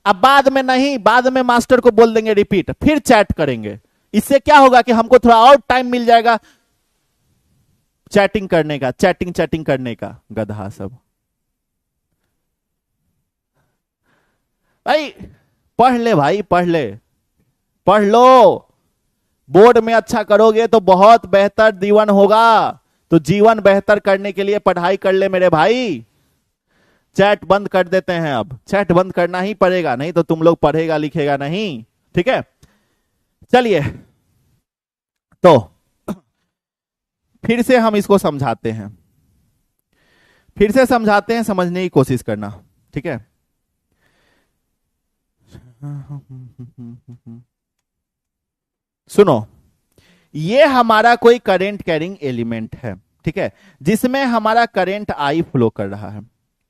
अब बाद में नहीं, बाद में मास्टर को बोल देंगे रिपीट, फिर चैट करेंगे। इससे क्या होगा कि हमको थोड़ा और टाइम मिल जाएगा चैटिंग करने का, चैटिंग चैटिंग करने का। गधा सब। भाई पढ़ ले, भाई पढ़ ले, पढ़ लो। बोर्ड में अच्छा करोगे तो बहुत बेहतर जीवन होगा। तो जीवन बेहतर करने के लिए पढ़ाई कर ले मेरे भाई। चैट बंद कर देते हैं, अब चैट बंद करना ही पड़ेगा, नहीं तो तुम लोग पढ़ेगा लिखेगा नहीं। ठीक है, चलिए तो फिर से हम इसको समझाते हैं, फिर से समझाते हैं, समझने की कोशिश करना। ठीक है, सुनो, ये हमारा कोई करंट कैरिंग एलिमेंट है। ठीक है, जिसमें हमारा करंट आई फ्लो कर रहा है।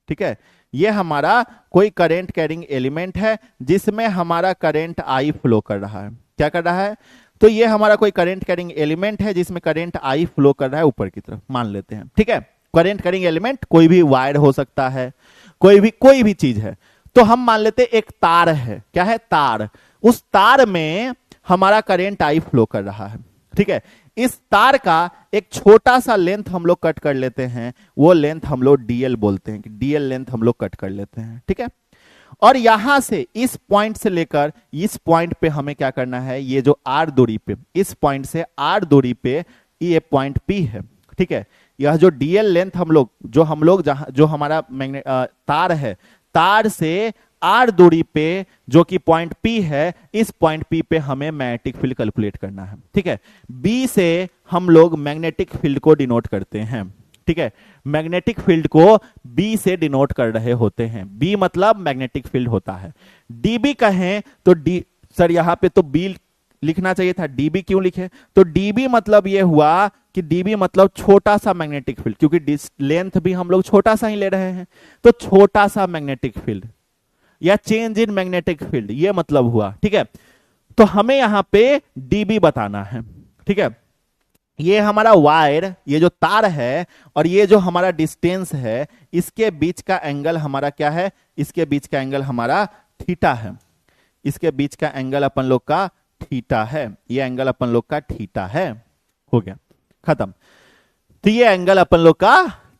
ठीक है, ये हमारा कोई करंट कैरिंग एलिमेंट है जिसमें हमारा करंट आई फ्लो कर रहा है। क्या कर रहा है? तो ये हमारा कोई करंट कैरिंग एलिमेंट है जिसमें करंट आई फ्लो कर रहा है ऊपर की तरफ, मान लेते हैं। ठीक है, करंट कैरिंग एलिमेंट कोई भी वायर हो सकता है, कोई भी चीज है। तो हम मान लेते एक तार है। क्या है? तार। उस तार में हमारा करंट आई फ्लो कर रहा है। ठीक है, इस तार का एक छोटा सा लेंथ हम लोग कट कर लेते हैं, वो लेंथ हम लोग डीएल बोलते हैं कि डीएल लेंथ हम लोग कट कर लेते हैं। ठीक है, और यहां से इस पॉइंट से लेकर इस पॉइंट पे हमें क्या करना है, ये जो आर दूरी पे, इस पॉइंट से आर दूरी पे ये पॉइंट पी है। ठीक है, यह जो डीएल लेंथ हम लोग जहां जो हमारा तार है, तार से आर दूरी पे जो कि पॉइंट पी है, इस पॉइंट पी पे हमें मैग्नेटिक फील्ड कैलकुलेट करना है। ठीक है, बी से हम लोग मैग्नेटिक फील्ड को डिनोट करते हैं। ठीक है, मैग्नेटिक फील्ड को बी से डिनोट कर रहे होते हैं। बी मतलब मैग्नेटिक फील्ड होता है। डीबी कहें तो डी, सर यहां पे तो बी लिखना चाहिए था, डीबी क्यों लिखे? तो डीबी मतलब ये हुआ कि डीबी मतलब छोटा सा मैग्नेटिक फील्ड, क्योंकि लेंथ भी हम लोग छोटा सा ही ले रहे हैं, तो छोटा सा मैग्नेटिक फील्ड या चेंज इन मैग्नेटिक फील्ड, ये मतलब हुआ। ठीक है, तो हमें यहां पे डीबी बताना है। ठीक है, ये हमारा वायर, ये जो तार है और ये जो हमारा डिस्टेंस है, इसके बीच का एंगल हमारा क्या है? इसके बीच का एंगल हमारा थीटा है। इसके बीच का एंगल अपन लोग का थीटा है। ये एंगल अपन लोग का थीटा है। हो गया, खत्म। तो ये एंगल अपन लोग का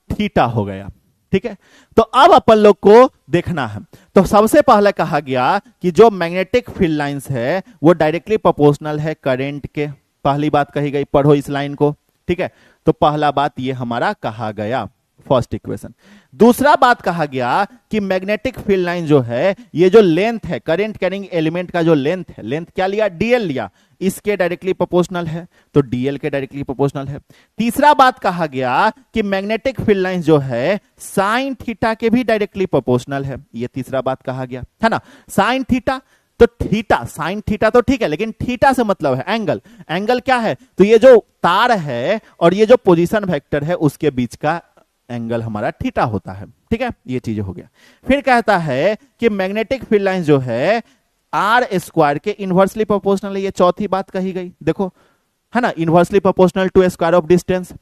थीटा हो गया। ठीक है, तो अब अपन लोग को देखना है। तो सबसे पहले कहा गया कि जो मैग्नेटिक फील्ड लाइंस है वो डायरेक्टली प्रोपोर्शनल है करंट के। पहली बात कही गई, पढ़ो इस लाइन को। ठीक है, तो पहला बात ये हमारा कहा गया, फर्स्ट इक्वेशन। दूसरा बात कहा गया कि मैग्नेटिक फील्ड लाइन जो है, ये जो लेंथ है, करंट कैरिंग एलिमेंट का जो लेंथ है, लेंथ क्या लिया? डीएल लिया, इसके डायरेक्टली प्रोपोर्शनल है, तो डीएल के डायरेक्टली प्रोपोर्शनल है। तीसरा बात कहा गया कि मैग्नेटिक फील्ड लाइन जो है साइन थीटा के भी डायरेक्टली प्रोपोर्शनल है। ये तीसरा बात कहा गया, है ना? साइन थीटा, तो थीटा, साइन थीटा तो ठीक है, लेकिन थीटा से मतलब है एंगल। एंगल क्या है? तो ये जो तार है और ये जो पोजीशन वेक्टर है उसके बीच का एंगल हमारा थीटा होता है। ठीक है, ये चीज हो गया। फिर कहता है कि मैग्नेटिक फील्ड लाइन जो है आर स्क्वायर के इनवर्सली प्रोपोर्शनल है। ये चौथी बात कही गई, देखो, है ना? Inversely proportional to square of distance.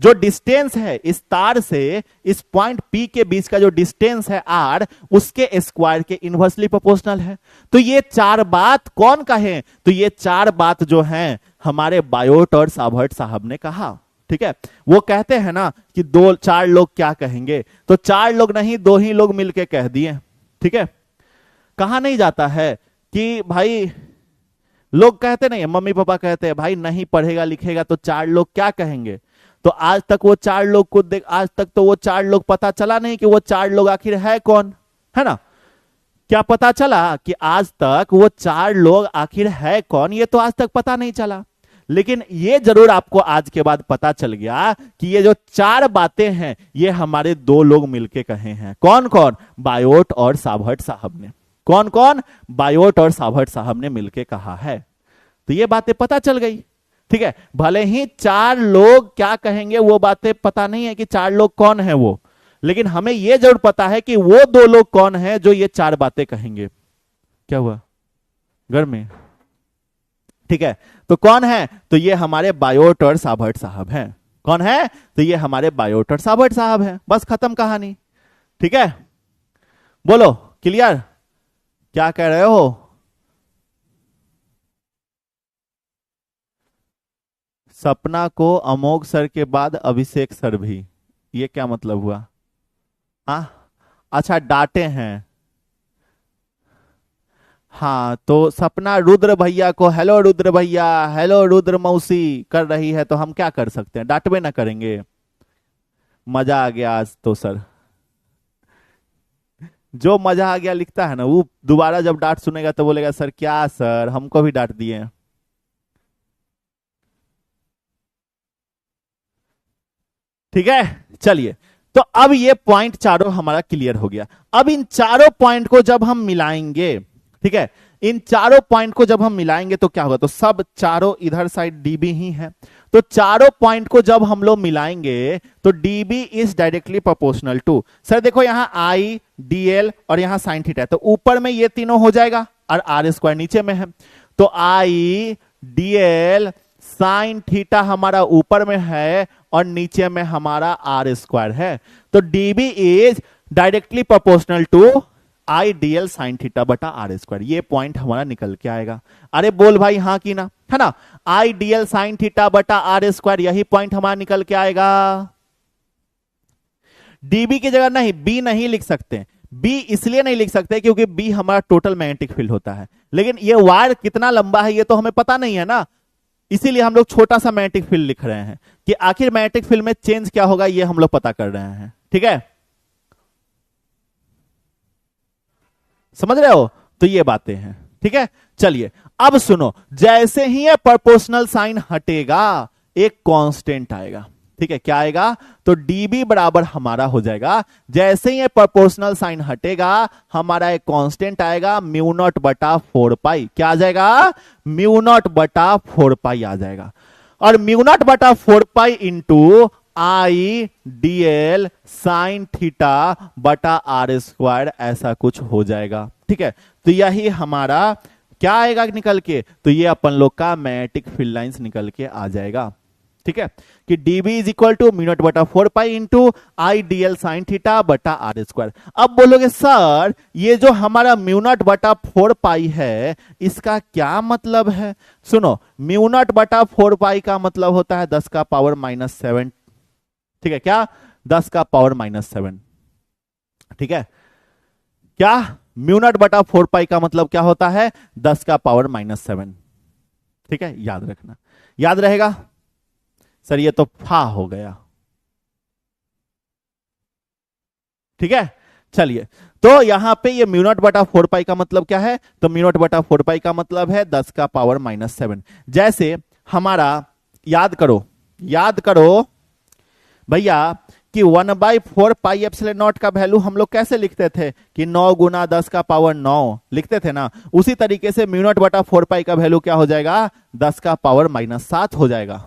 जो डिस्टेंस है इस तार से इस पॉइंट पी के बीच का जो डिस्टेंस है आर, उसके स्क्वायर के इनवर्सली प्रोपोर्शनल है। तो ये चार बात कौन कहे? तो ये चार बात जो हैं हमारे बायोट और सावर्ट साहब ने कहा। ठीक है, वो कहते हैं ना कि दो चार लोग क्या कहेंगे, तो चार लोग नहीं, दो ही लोग मिलके कह दिए। ठीक है, कहा नहीं जाता है कि भाई, लोग कहते नहीं, मम्मी पापा कहते हैं भाई नहीं पढ़ेगा लिखेगा तो चार लोग क्या कहेंगे, तो आज तक वो चार लोग को देख, आज तक तो वो चार लोग पता चला नहीं कि वो चार लोग आखिर है कौन, है ना? क्या पता चला कि आज तक वो चार लोग आखिर है कौन, ये तो आज तक पता नहीं चला। लेकिन ये जरूर आपको आज के बाद पता चल गया कि ये जो चार बातें हैं ये हमारे दो लोग मिलके कहे हैं। कौन कौन? बायोट और सावर्ट साहब ने। कौन कौन? बायोट और सावर्ट साहब ने मिलके कहा है। तो ये बातें पता चल गई, ठीक है। भले ही चार लोग क्या कहेंगे वो बातें पता नहीं है कि चार लोग कौन है वो, लेकिन हमें यह जरूर पता है कि वो दो लोग कौन है जो ये चार बातें कहेंगे। क्या हुआ? घर में, ठीक है। तो कौन है? तो ये हमारे बायोट और सावर्ट साहब हैं। कौन है? तो ये हमारे बायोट और सावर्ट साहब हैं। बस खत्म कहानी, ठीक है। बोलो, क्लियर? क्या कह रहे हो? सपना को अमोघ सर के बाद अभिषेक सर भी, ये क्या मतलब हुआ? हाँ, अच्छा डांटे हैं। हाँ, तो सपना रुद्र भैया को हेलो रुद्र भैया, हेलो रुद्र मौसी कर रही है, तो हम क्या कर सकते हैं? डांटवे ना करेंगे। मजा आ गया आज तो सर। जो मजा आ गया लिखता है ना, वो दोबारा जब डांट सुनेगा तो बोलेगा सर क्या सर हमको भी डांट दिए। ठीक है, चलिए। तो अब ये पॉइंट चारों हमारा क्लियर हो गया। अब इन चारों पॉइंट को जब हम मिलाएंगे, ठीक है, इन चारों पॉइंट को जब हम मिलाएंगे तो क्या होगा? तो सब चारों इधर साइड डीबी ही है, तो चारों पॉइंट को जब हम लोग मिलाएंगे तो DB is directly proportional to, sir देखो यहां आई डीएल और यहां साइन थीटा है, तो ऊपर में ये तीनों हो जाएगा और आर स्क्वायर नीचे में है, तो आई डीएल साइन थीटा हमारा ऊपर में है और नीचे में हमारा आर स्क्वायर है, तो DB is directly proportional to I DL sine theta बटा आर स्क्वायर। ये पॉइंट हमारा निकल के आएगा। अरे बोल भाई हाँ की ना, है ना? आई डीएल साइन थीटा बटा आर स्क्वायर, यही पॉइंट हमारा निकल के आएगा। डीबी की जगह नहीं, बी नहीं लिख सकते। बी इसलिए नहीं लिख सकते क्योंकि बी हमारा टोटल मैग्नेटिक फील्ड होता है, लेकिन ये वायर कितना लंबा है ये तो हमें पता नहीं है ना, इसीलिए हम लोग छोटा सा मैग्नेटिक फील्ड लिख रहे हैं कि आखिर मैग्नेटिक फील्ड में चेंज क्या होगा ये हम लोग पता कर रहे हैं। ठीक है, समझ रहे हो? तो ये बातें हैं, ठीक है। चलिए अब सुनो, जैसे ही ये प्रोपोर्शनल साइन हटेगा एक कांस्टेंट आएगा, ठीक है। क्या आएगा? तो डीबी बराबर हमारा हो जाएगा, जैसे ही ये प्रोपोर्शनल साइन हटेगा हमारा एक कांस्टेंट आएगा म्यू नॉट बटा 4 पाई। क्या आ जाएगा? म्यू नॉट बटा 4 पाई आ जाएगा, और म्यू नॉट बटा 4 pi into I DL sine theta बटा आर स्क्वायर, ऐसा कुछ हो जाएगा, ठीक है। तो यही हमारा क्या आएगा निकल के? तो ये अपन लोग का मैग्नेटिक फील्ड लाइंस निकल के आ जाएगा, ठीक है, कि DB is equal to mu naught बटा 4 pi into I DL sine theta बटा आर स्क्वायर। अब बोलोगे सर ये जो हमारा म्यू नॉट बटा 4 पाई है इसका क्या मतलब है? सुनो, म्यू नॉट बटा 4 पाई का मतलब होता है 10 का पावर -7, ठीक है। क्या? 10 का पावर -7, ठीक है। क्या? म्यू नॉट बटा 4 पाई का मतलब क्या होता है? 10 का पावर -7, ठीक है, याद रखना। याद रहेगा? सर ये तो फा हो गया, ठीक है। चलिए, तो यहां पे ये म्यू नॉट बटा 4 पाई का मतलब क्या है? तो म्यू नॉट बटा 4 पाई का मतलब है 10 का पावर -7। जैसे हमारा याद करो, याद करो भैया कि 1/4 पाई एप्सिलॉन नॉट का वैल्यू हम लोग कैसे लिखते थे कि 9 गुना 10 का पावर 9 लिखते थे ना, उसी तरीके से म्यू नॉट बटा 4 पाई का वैल्यू क्या हो जाएगा? 10 का पावर -7 हो जाएगा,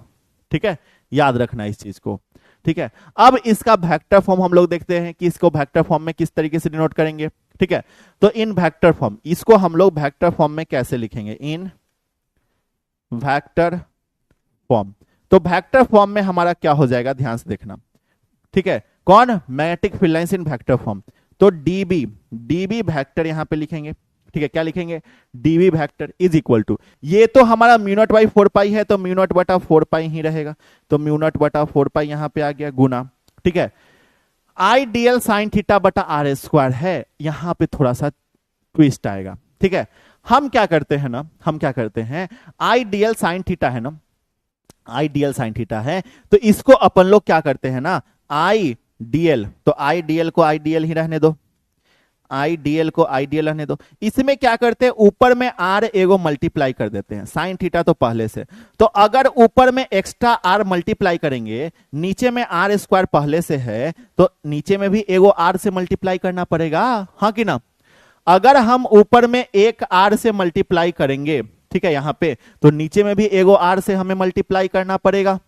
ठीक है। याद रखना इस चीज को, ठीक है। अब इसका वेक्टर फॉर्म हम लोग देखते हैं कि इसको वेक्टर फॉर्म में किस तरीके से डिनोट करेंगे, ठीक है। तो इन वेक्टर फॉर्म, इसको हम लोग वेक्टर फॉर्म में कैसे लिखेंगे? इन वेक्टर फॉर्म। तो वेक्टर फॉर्म में हमारा क्या हो जाएगा, ध्यान से देखना, ठीक है। कौन? Magnetic field lines in vector form. तो डीबी, डीबी वेक्टर यहां पे लिखेंगे, ठीक है। क्या लिखेंगे? DB vector is equal to, ये तो हमारा म्यू नॉट बाई 4 पाई है तो म्यू नॉट बटा 4 पाई ही रहेगा, तो म्यू नॉट बटा 4 पाई यहां पे आ गया गुना, ठीक है। आई डीएल साइन थीटा बटा आर स्क्वायर है, यहां पे थोड़ा सा ट्विस्ट आएगा, ठीक है। हम क्या करते हैं ना, हम क्या करते हैं, आई डीएल साइन थीटा है ना, I D L sine theta है। तो इसको अपन लोग क्या करते हैं ना, आई डी एल, तो आई डी एल को आई डी एल ही रहने दो, आईडीएल को आईडीएल रहने दो। इसमें क्या करते हैं, ऊपर में आर एगो मल्टीप्लाई कर देते हैं, साइन थीटा तो पहले से, तो अगर ऊपर में एक्स्ट्रा आर मल्टीप्लाई करेंगे, नीचे में आर स्क्वायर पहले से है, तो नीचे में भी एगो आर से मल्टीप्लाई करना पड़ेगा, हाँ कि ना। अगर हम ऊपर में एक आर से मल्टीप्लाई करेंगे, ठीक है, यहां पे, तो नीचे में भी एगो आर से हमें मल्टीप्लाई करना पड़ेगा।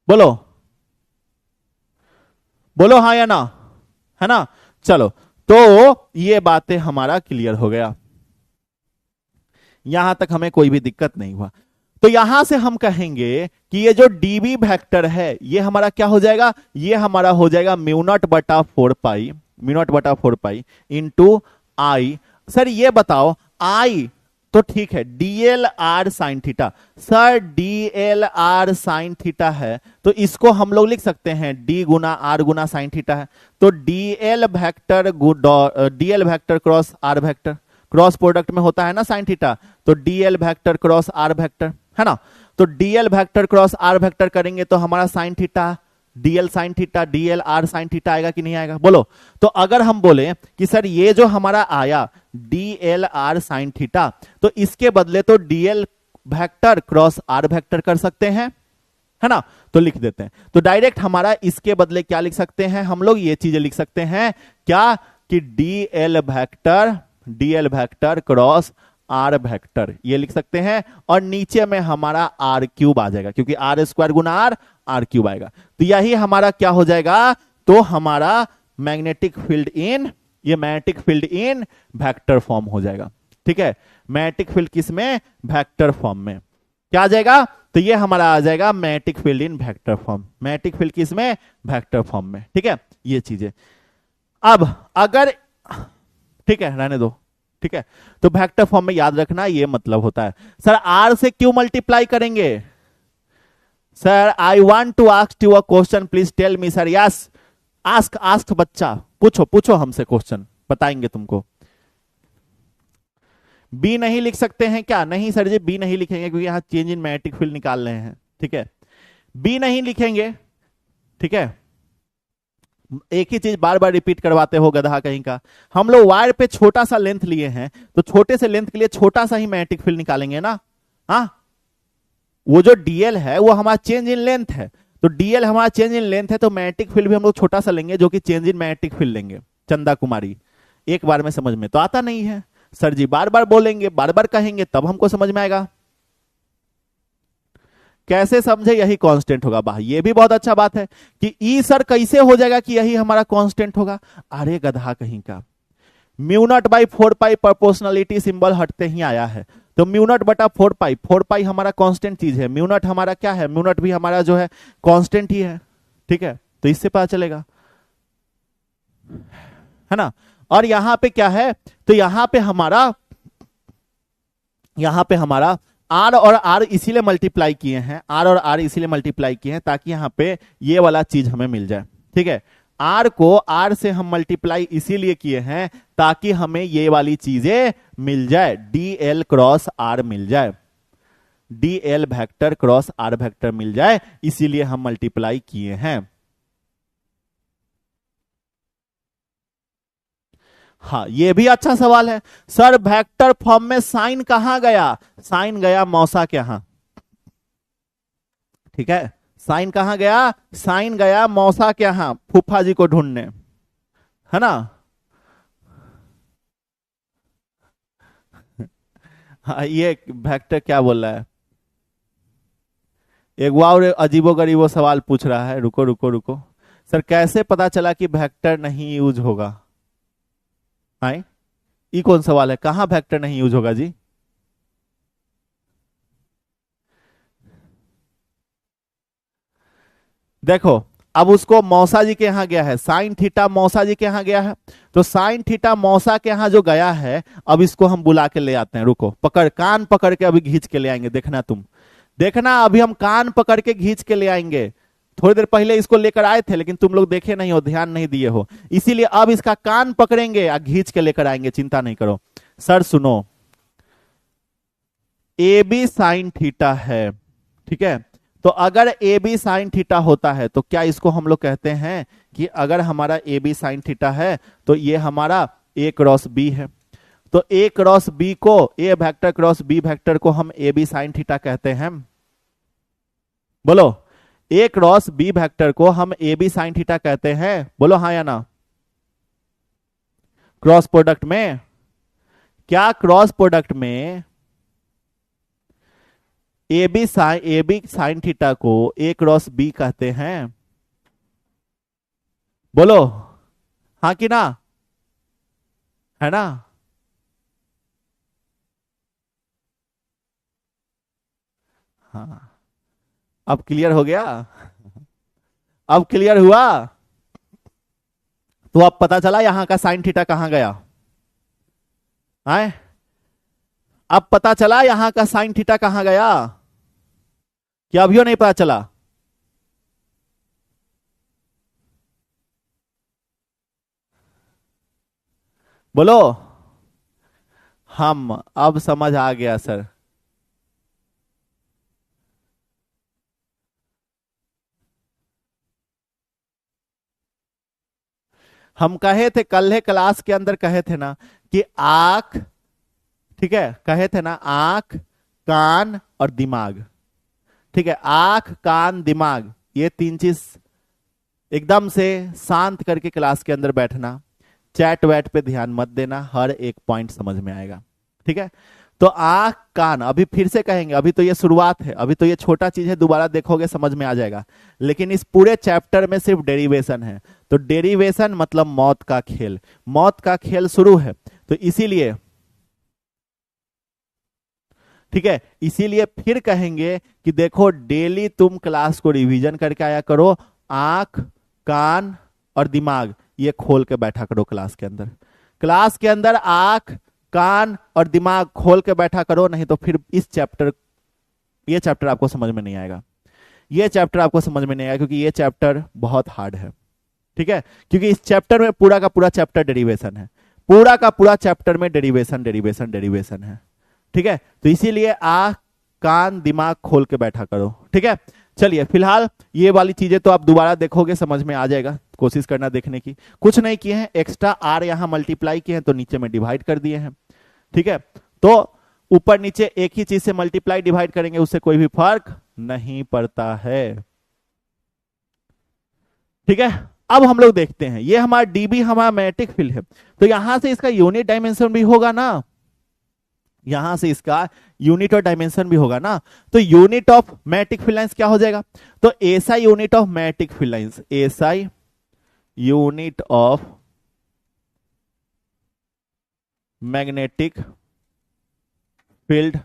बोलो बोलो, हाँ या ना, है ना। चलो, तो ये बातें हमारा क्लियर हो गया, यहां तक हमें कोई भी दिक्कत नहीं हुआ। तो यहां से हम कहेंगे कि ये जो डीबी वेक्टर है, ये हमारा क्या हो जाएगा, ये हमारा हो जाएगा म्यू नॉट बटा 4 पाई, म्यू नॉट बटा 4 पाई इंटू आई। सर ये बताओ, आई तो ठीक है, DL R sine theta, sir DL R sine theta है, तो इसको हम लोग लिख सकते हैं डी गुना आर गुना साइन थीटा है, तो DL vector DL vector cross R vector, cross product में होता है ना साइन थीटा, तो DL vector cross R vector, है ना। तो DL vector cross R vector करेंगे तो हमारा sine theta DL sine theta DL R sine theta आएगा कि नहीं आएगा, बोलो। तो अगर हम बोले कि सर ये जो हमारा आया डीएल आर साइन थीटा, तो इसके बदले तो DL vector cross R vector कर सकते हैं, है ना, तो लिख देते हैं। तो डायरेक्ट हमारा इसके बदले क्या लिख सकते हैं हम लोग, ये चीजें लिख सकते हैं क्या, कि DL vector cross R vector, ये लिख सकते हैं, और नीचे में हमारा आर क्यूब आ जाएगा, क्योंकि आर स्क्वायर गुना आर क्यूब आएगा। तो यही हमारा क्या हो जाएगा, तो हमारा मैग्नेटिक फील्ड इन, ये मैग्नेटिक फील्ड इन वेक्टर फॉर्म हो जाएगा, ठीक है। मैग्नेटिक फील्ड किस में, वेक्टर फॉर्म में, क्या आ जाएगा, तो ये हमारा आ जाएगा मैग्नेटिक फील्ड इन वेक्टर फॉर्म, मैग्नेटिक फील्ड किस में, वेक्टर फॉर्म में, ठीक है, ये चीजें। अब अगर, ठीक है, रहने दो, ठीक है, तो वेक्टर फॉर्म में याद रखना ये मतलब होता है, सर आर से क्यों मल्टीप्लाई करेंगे, sir I want to ask you a question, please tell me. Sir yes, ask ask बच्चा, पूछो पूछो हमसे क्वेश्चन, बताएंगे तुमको। बी नहीं लिख सकते हैं क्या, नहीं सर जी बी नहीं लिखेंगे, क्योंकि यहां चेंज इन मैग्नेटिक फील्ड निकाल रहे हैं, ठीक है, बी नहीं लिखेंगे, ठीक है। एक ही चीज बार बार रिपीट करवाते हो गधा कहीं का। हम लोग वायर पे छोटा सा लेंथ लिए हैं, तो छोटे से लेंथ के लिए छोटा सा ही मैग्नेटिक फील्ड निकालेंगे ना, हाँ। वो जो डीएल है वो हमारा चेंज इन लेंथ है, तो डीएल हमारा चेंज इन लेंथ है, तो मैग्नेटिक फील्ड भी हम लोग छोटा सा लेंगे, जो कि चेंज इन मैग्नेटिक फील्ड लेंगे। चंदा कुमारी, एक बार में समझ में तो आता नहीं है सर जी, बार बार बोलेंगे, बार बार कहेंगे, तब हमको समझ में आएगा। कैसे समझे, यही कांस्टेंट होगा। वाह, ये भी बहुत अच्छा बात है कि ई सर कैसे हो जाएगा कि यही हमारा कांस्टेंट होगा। अरे गधा कहीं का, mu naught by 4 pi proportionality symbol हटते ही आया है, तो म्यू नॉट बटा 4 पाई हमारा कांस्टेंट चीज है, म्यू नॉट हमारा क्या है, म्यू नॉट भी हमारा जो है कांस्टेंट ही है, ठीक है, तो इससे पता चलेगा, है ना। और यहां पे क्या है, तो यहां पे हमारा आर और आर इसीलिए मल्टीप्लाई किए हैं, आर और आर इसीलिए मल्टीप्लाई किए हैं ताकि यहां पे ये वाला चीज हमें मिल जाए, ठीक है। आर को आर से हम मल्टीप्लाई इसीलिए किए हैं ताकि हमें ये वाली चीजें मिल जाए, डीएल क्रॉस आर मिल जाए, DL vector cross R vector मिल जाए, इसीलिए हम मल्टीप्लाई किए हैं। हाँ, ये भी अच्छा सवाल है, सर वेक्टर फॉर्म में साइन कहां गया, साइन गया मौसा के यहां, ठीक है, साइन कहां गया, साइन गया मौसा के यहां फूफा जी को ढूंढने, है ना। हाँ, ये वेक्टर क्या बोल रहा है, एक और अजीबो गरीबो सवाल पूछ रहा है, रुको रुको रुको, सर कैसे पता चला कि वेक्टर नहीं यूज होगा, आई ये कौन सवाल है, कहां वेक्टर नहीं यूज होगा जी। देखो, अब उसको मौसा जी के यहां गया है, साइन थीटा मौसा जी के यहां गया है, तो साइन थीटा मौसा के यहां जो गया है, अब इसको हम बुला के ले आते हैं, रुको, पकड़ कान पकड़ के अभी खींच के ले आएंगे, देखना तुम, देखना अभी हम कान पकड़ के खींच के ले आएंगे। थोड़ी देर पहले इसको लेकर आए थे लेकिन तुम लोग देखे नहीं हो, ध्यान नहीं दिए हो, इसीलिए अब इसका कान पकड़ेंगे और खींच के लेकर आएंगे, चिंता नहीं करो। सर सुनो, ए बी साइन थीटा है, ठीक है। तो अगर ए बी साइन थीटा होता है तो क्या इसको हम लोग कहते हैं कि अगर हमारा ए बी साइन थीटा है तो ये हमारा ए क्रॉस बी है। तो ए क्रॉस बी को, ए वेक्टर क्रॉस बी वेक्टर को हम ए बी साइन थीटा कहते हैं। बोलो, ए क्रॉस बी वेक्टर को हम ए बी साइन थीटा कहते हैं, बोलो हाँ या ना। क्रॉस प्रोडक्ट में, क्या क्रॉस प्रोडक्ट में ए बी साइन थीटा को ए क्रॉस बी कहते हैं? बोलो हाँ कि ना, है ना? हाँ, अब क्लियर हो गया? अब क्लियर हुआ? तो अब पता चला यहां का साइन थीटा कहां गया? आए, अब पता चला यहां का साइन थीटा कहां गया? क्या अभियो नहीं पता चला? बोलो, हम अब समझ आ गया सर। हम कहे थे कल क्लास के अंदर, कहे थे ना कि आंख, ठीक है, कहे थे ना आंख, कान और दिमाग। ठीक है, आंख कान दिमाग, ये तीन चीज एकदम से शांत करके क्लास के अंदर बैठना, चैट वैट पे ध्यान मत देना, हर एक पॉइंट समझ में आएगा। ठीक है, तो आंख कान, अभी फिर से कहेंगे, अभी तो ये शुरुआत है, अभी तो ये छोटा चीज है, दोबारा देखोगे समझ में आ जाएगा। लेकिन इस पूरे चैप्टर में सिर्फ डेरिवेशन है। तो डेरिवेशन मतलब मौत का खेल, मौत का खेल शुरू है। तो इसीलिए, ठीक है, इसीलिए फिर कहेंगे कि देखो डेली तुम क्लास को रिवीजन करके आया करो, आंख कान और दिमाग ये खोल के बैठा करो क्लास के अंदर। क्लास के अंदर आंख कान और दिमाग खोल के बैठा करो, नहीं तो फिर इस चैप्टर, ये चैप्टर आपको समझ में नहीं आएगा। ये चैप्टर आपको समझ में नहीं आएगा क्योंकि ये चैप्टर बहुत हार्ड है। ठीक है, क्योंकि इस चैप्टर में पूरा का पूरा चैप्टर डेरिवेशन है, पूरा का पूरा चैप्टर में डेरिवेशन डेरिवेशन डेरिवेशन है। ठीक है, तो इसीलिए आंख कान दिमाग खोल के बैठा करो। ठीक है, चलिए फिलहाल ये वाली चीजें तो आप दोबारा देखोगे समझ में आ जाएगा, कोशिश करना देखने की। कुछ नहीं किए हैं, एक्स्ट्रा आर यहां मल्टीप्लाई किए हैं तो नीचे में डिवाइड कर दिए हैं। ठीक है, तो ऊपर नीचे एक ही चीज से मल्टीप्लाई डिवाइड करेंगे, उससे कोई भी फर्क नहीं पड़ता है। ठीक है, अब हम लोग देखते हैं, ये हमारा डीबी हमारा मैग्नेटिक फील्ड है, तो यहां से इसका यूनिट डायमेंशन भी होगा ना, यहां से इसका यूनिट और डायमेंशन भी होगा ना। तो unit of magnetic field lines क्या हो जाएगा? तो SI unit of magnetic field lines, SI unit of magnetic field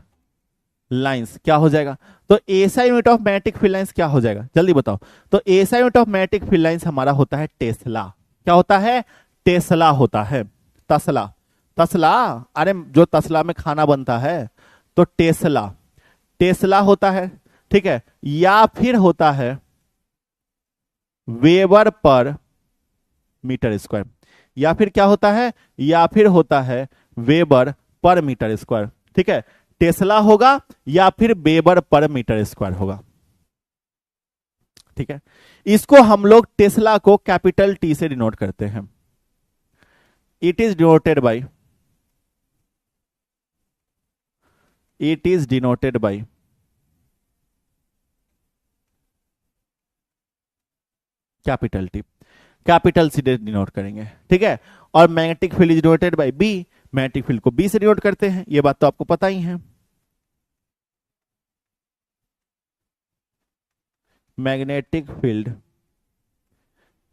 lines क्या हो जाएगा? तो SI unit of magnetic field lines क्या हो जाएगा, जल्दी बताओ। तो SI unit of magnetic field lines हमारा होता है टेस्ला। क्या होता है? टेस्ला होता है। तसला, तसला, अरे जो तसला में खाना बनता है, तो टेस्ला, टेस्ला होता है। ठीक है, या फिर होता है वेबर पर मीटर स्क्वायर, या फिर क्या होता है, या फिर होता है वेबर पर मीटर स्क्वायर। ठीक है, टेस्ला होगा या फिर वेबर पर मीटर स्क्वायर होगा। ठीक है, इसको हम लोग टेस्ला को कैपिटल टी से डिनोट करते हैं। It is denoted by, it is denoted by capital T, capital C denote करेंगे। ठीक है, और magnetic field is denoted by B, magnetic field को बी से डिनोट करते हैं, ये बात तो आपको पता ही है। Magnetic field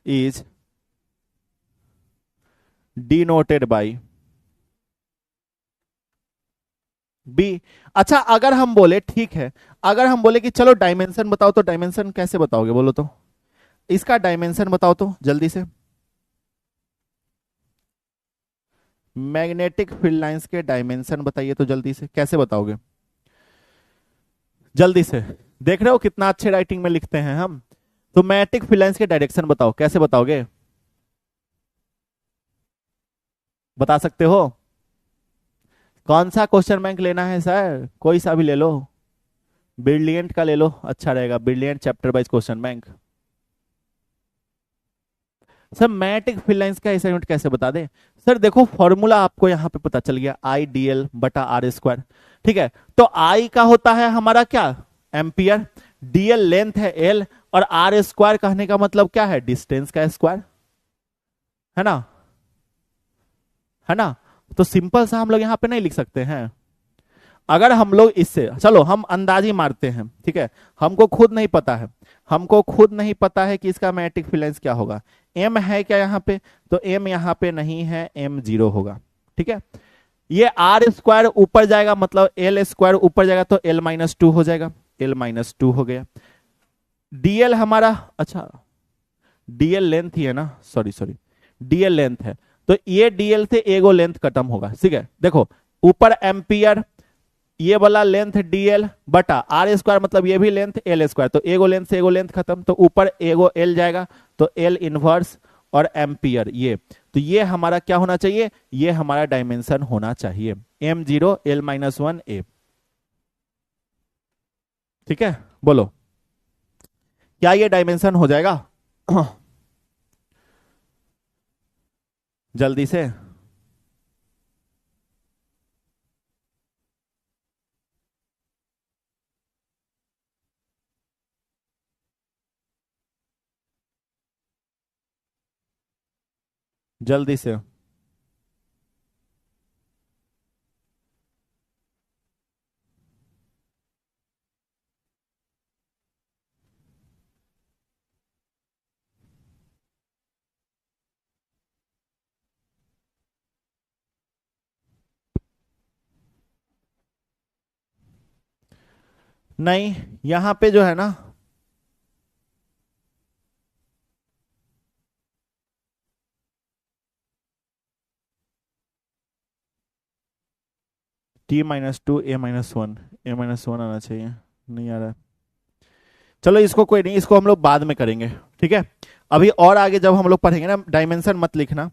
is denoted by B. अच्छा, अगर हम बोले, ठीक है, अगर हम बोले कि चलो डायमेंशन बताओ, तो डायमेंशन कैसे बताओगे बोलो तो? इसका डायमेंशन बताओ तो जल्दी से, मैग्नेटिक फील्ड लाइंस के डायमेंशन बताइए तो जल्दी से, कैसे बताओगे जल्दी से? देख रहे हो कितना अच्छे राइटिंग में लिखते हैं हम। तो मैग्नेटिक फील्ड लाइंस के डायरेक्शन बताओ, कैसे बताओगे? बता सकते हो? कौन सा क्वेश्चन बैंक लेना है सर? कोई सा भी ले लो, ब्रिलियंट का ले लो, अच्छा रहेगा, brilliant chapter wise question bank. Sir magnetic field lines का असाइनमेंट कैसे बता दें? सर देखो फॉर्मूला आपको यहाँ पे पता चल गया, आई डी एल बटा आर स्क्वायर। ठीक है, तो आई का होता है हमारा क्या, एम्पियर, डीएल लेंथ है एल, और आर स्क्वायर कहने का मतलब क्या है, डिस्टेंस का स्क्वायर, है ना, है ना। तो सिंपल सा हम लोग यहाँ पे नहीं लिख सकते हैं? अगर हम लोग इससे, चलो हम अंदाजी मारते हैं, ठीक है, हमको खुद नहीं पता है, हमको खुद नहीं पता है कि इसका मैग्नेटिक फील्ड लाइंस क्या होगा। एम है क्या यहाँ पे, तो एम यहाँ पे नहीं है, एम 0 होगा। ठीक है, ये आर स्क्वायर ऊपर जाएगा, मतलब एल स्क्वायर ऊपर जाएगा तो एल माइनस 2 हो जाएगा, एल माइनस 2 हो गया। डीएल हमारा, अच्छा डीएल लेंथ ही है ना, सॉरी सॉरी, डीएल लेंथ है, तो ये डीएल से एगो लेंथ खत्म होगा। ठीक है, देखो ऊपर एम्पियर, ये वाला लेंथ डीएल बटा आर स्क्वायर, मतलब ये भी लेंथ एल स्क्वायर, तो एगो लेंथ से एगो लेंथ खत्म, तो ऊपर एगो एल जाएगा, तो एल इनवर्स और एम्पियर, ये तो ये हमारा क्या होना चाहिए, ये हमारा डायमेंशन होना चाहिए, एम 0 एल माइनस 1 ए। ठीक है, बोलो क्या ये डायमेंशन हो जाएगा? जल्दी से, जल्दी से। नहीं, यहां पे जो है ना, T-2 A-1, A-1 आना चाहिए, नहीं आ रहा है। चलो इसको कोई नहीं, इसको हम लोग बाद में करेंगे। ठीक है, अभी और आगे जब हम लोग पढ़ेंगे ना, डायमेंशन मत लिखना,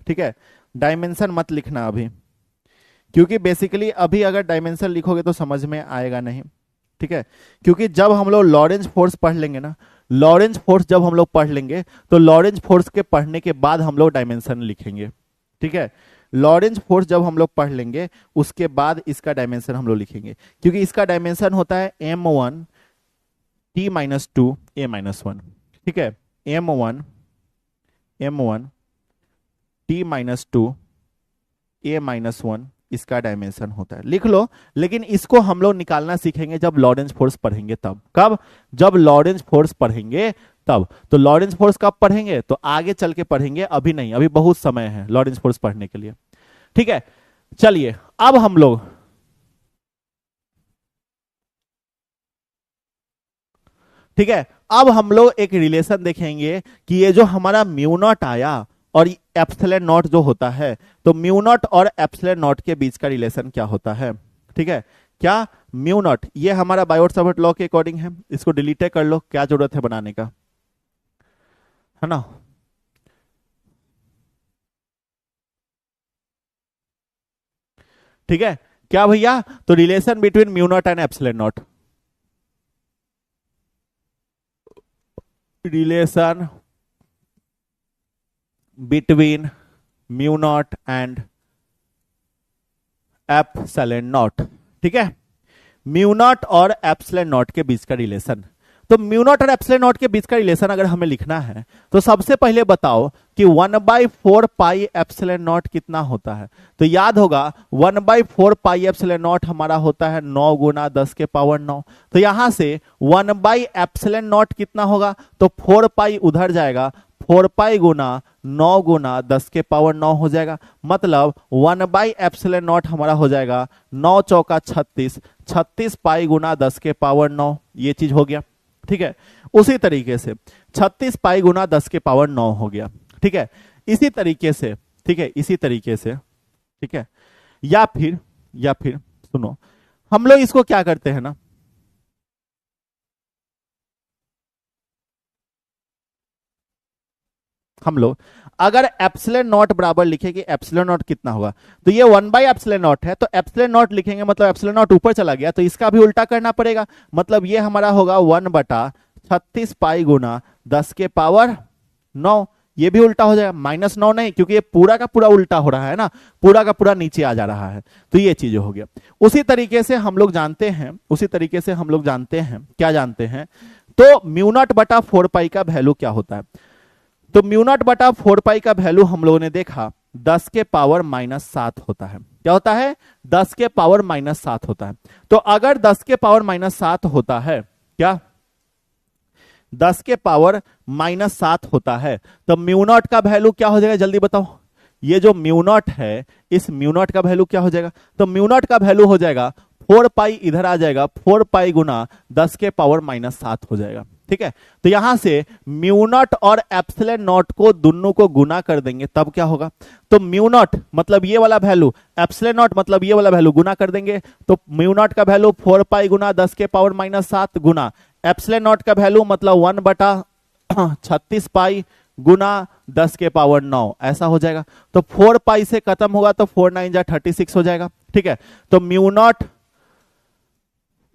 ठीक है, डायमेंशन मत लिखना अभी, क्योंकि बेसिकली अभी अगर डायमेंशन लिखोगे तो समझ में आएगा नहीं। ठीक है, क्योंकि जब हम लोग लॉरेंज फोर्स पढ़ लेंगे ना, लॉरेंज फोर्स जब हम लोग पढ़ लेंगे, तो लॉरेंज फोर्स के पढ़ने के बाद हम लोग डायमेंशन लिखेंगे। ठीक है, लॉरेंज फोर्स जब हम लोग पढ़ लेंगे उसके बाद इसका डायमेंशन हम लोग लिखेंगे, क्योंकि इसका डायमेंशन होता है m1 T-2 A-1। ठीक है, m1 T-2 A-1 इसका डायमेंशन होता है, लिख लो। लेकिन इसको हम लोग निकालना सीखेंगे जब लॉरेंज फोर्स पढ़ेंगे तब। कब? जब लॉरेंज फोर्स पढ़ेंगे तब। तो लॉरेंज फोर्स कब पढ़ेंगे, तो आगे चल के पढ़ेंगे, अभी नहीं, अभी बहुत समय है लॉरेंज फोर्स पढ़ने के लिए। ठीक है, चलिए अब हम लोग, ठीक है, अब हम लोग एक रिलेशन देखेंगे कि ये जो हमारा म्यू नॉट आया और एप्सिलॉन नॉट जो होता है, तो म्यू नॉट और एप्सिलॉन नॉट के बीच का रिलेशन क्या होता है। ठीक है, क्या म्यू नॉट, ये हमारा बायोट-सावर्ट लॉ के अकॉर्डिंग है, इसको डिलीट कर लो, क्या जरूरत है बनाने का, है ना। ठीक है, क्या भैया, तो relation between mu naught and epsilon not, relation between mu naught and epsilon not. ठीक है, म्यू नॉट और एप्सिलॉन नॉट के बीच का रिलेशन, तो म्यू नॉट और एप्सिलॉन नॉट के बीच का रिलेशन अगर हमें लिखना है, तो सबसे पहले बताओ कि 1/4 पाई एप्सिलॉन नॉट कितना होता है। तो याद होगा 1/4 पाई एप्सिलॉन नॉट हमारा होता है 9 गुना 10 के पावर 9। तो यहां से 1/एप्सिलॉन नॉट कितना होगा, तो 4 पाई उधर जाएगा, 4 पाई गुना 9 गुना 10 के पावर 9 हो जाएगा, मतलब 1/एप्सिलॉन नॉट हमारा हो जाएगा 9 चौका 36, 36 पाई गुना 10 के पावर 9, ये चीज हो गया। ठीक है, उसी तरीके से 36 पाई गुना 10 के पावर 9 हो गया। ठीक है, इसी तरीके से, ठीक है, इसी तरीके से, ठीक है, या फिर सुनो, हम लोग इसको क्या करते हैं ना, हम लोग अगर एप्सिलॉन नॉट बराबर लिखेंगे, एप्सिलॉन नॉट कितना होगा, तो ये 1/एप्सिलॉन नॉट है, तो एप्सिलॉन नॉट लिखेंगे मतलब एप्सिलॉन नॉट ऊपर चला गया, तो इसका भी उल्टा करना पड़ेगा, मतलब ये हमारा होगा 1/36 पाई गुना 10⁻9। ये भी उल्टा हो जाएगा, -9 नहीं, क्योंकि ये पूरा का पूरा उल्टा हो रहा है ना, पूरा का पूरा नीचे आ जा रहा है, तो ये चीज हो गया। उसी तरीके से हम लोग जानते हैं, उसी तरीके से हम लोग जानते हैं, क्या जानते हैं, तो μ0/4 का वैल्यू क्या होता है, तो μ0/4 का वैल्यू हम लोगों ने देखा 10⁻⁻7 होता है। क्या होता है? 10⁻⁻7 होता है। तो अगर 10⁻⁻7 होता है, क्या 10⁻⁻7 होता है, तो μ0 का वैल्यू क्या हो जाएगा, जल्दी बताओ। ये जो μ0 है, इस μ0 का वैल्यू क्या हो जाएगा, तो μ0 का वैल्यू हो जाएगा 4 पाई, इधर आ जाएगा 4 पाई गुना 10⁻⁻7 हो जाएगा। ठीक है, तो यहां से μ0 और एप्सिलॉन नॉट को दोनों को गुना कर देंगे, तब क्या होगा, तो μ0 मतलब ये वाला वैल्यू, एप्सिलॉन नॉट मतलब ये वाला वैल्यू, गुना कर देंगे, तो μ0 का value 4 pi Guna 10⁻⁻7 Guna epsilon not का वैल्यू मतलब 1/36 पाई गुना 10⁻9, ऐसा हो जाएगा। तो 4 पाई से खत्म होगा, तो 4 9 जा 36 हो जाएगा। ठीक है, तो μ0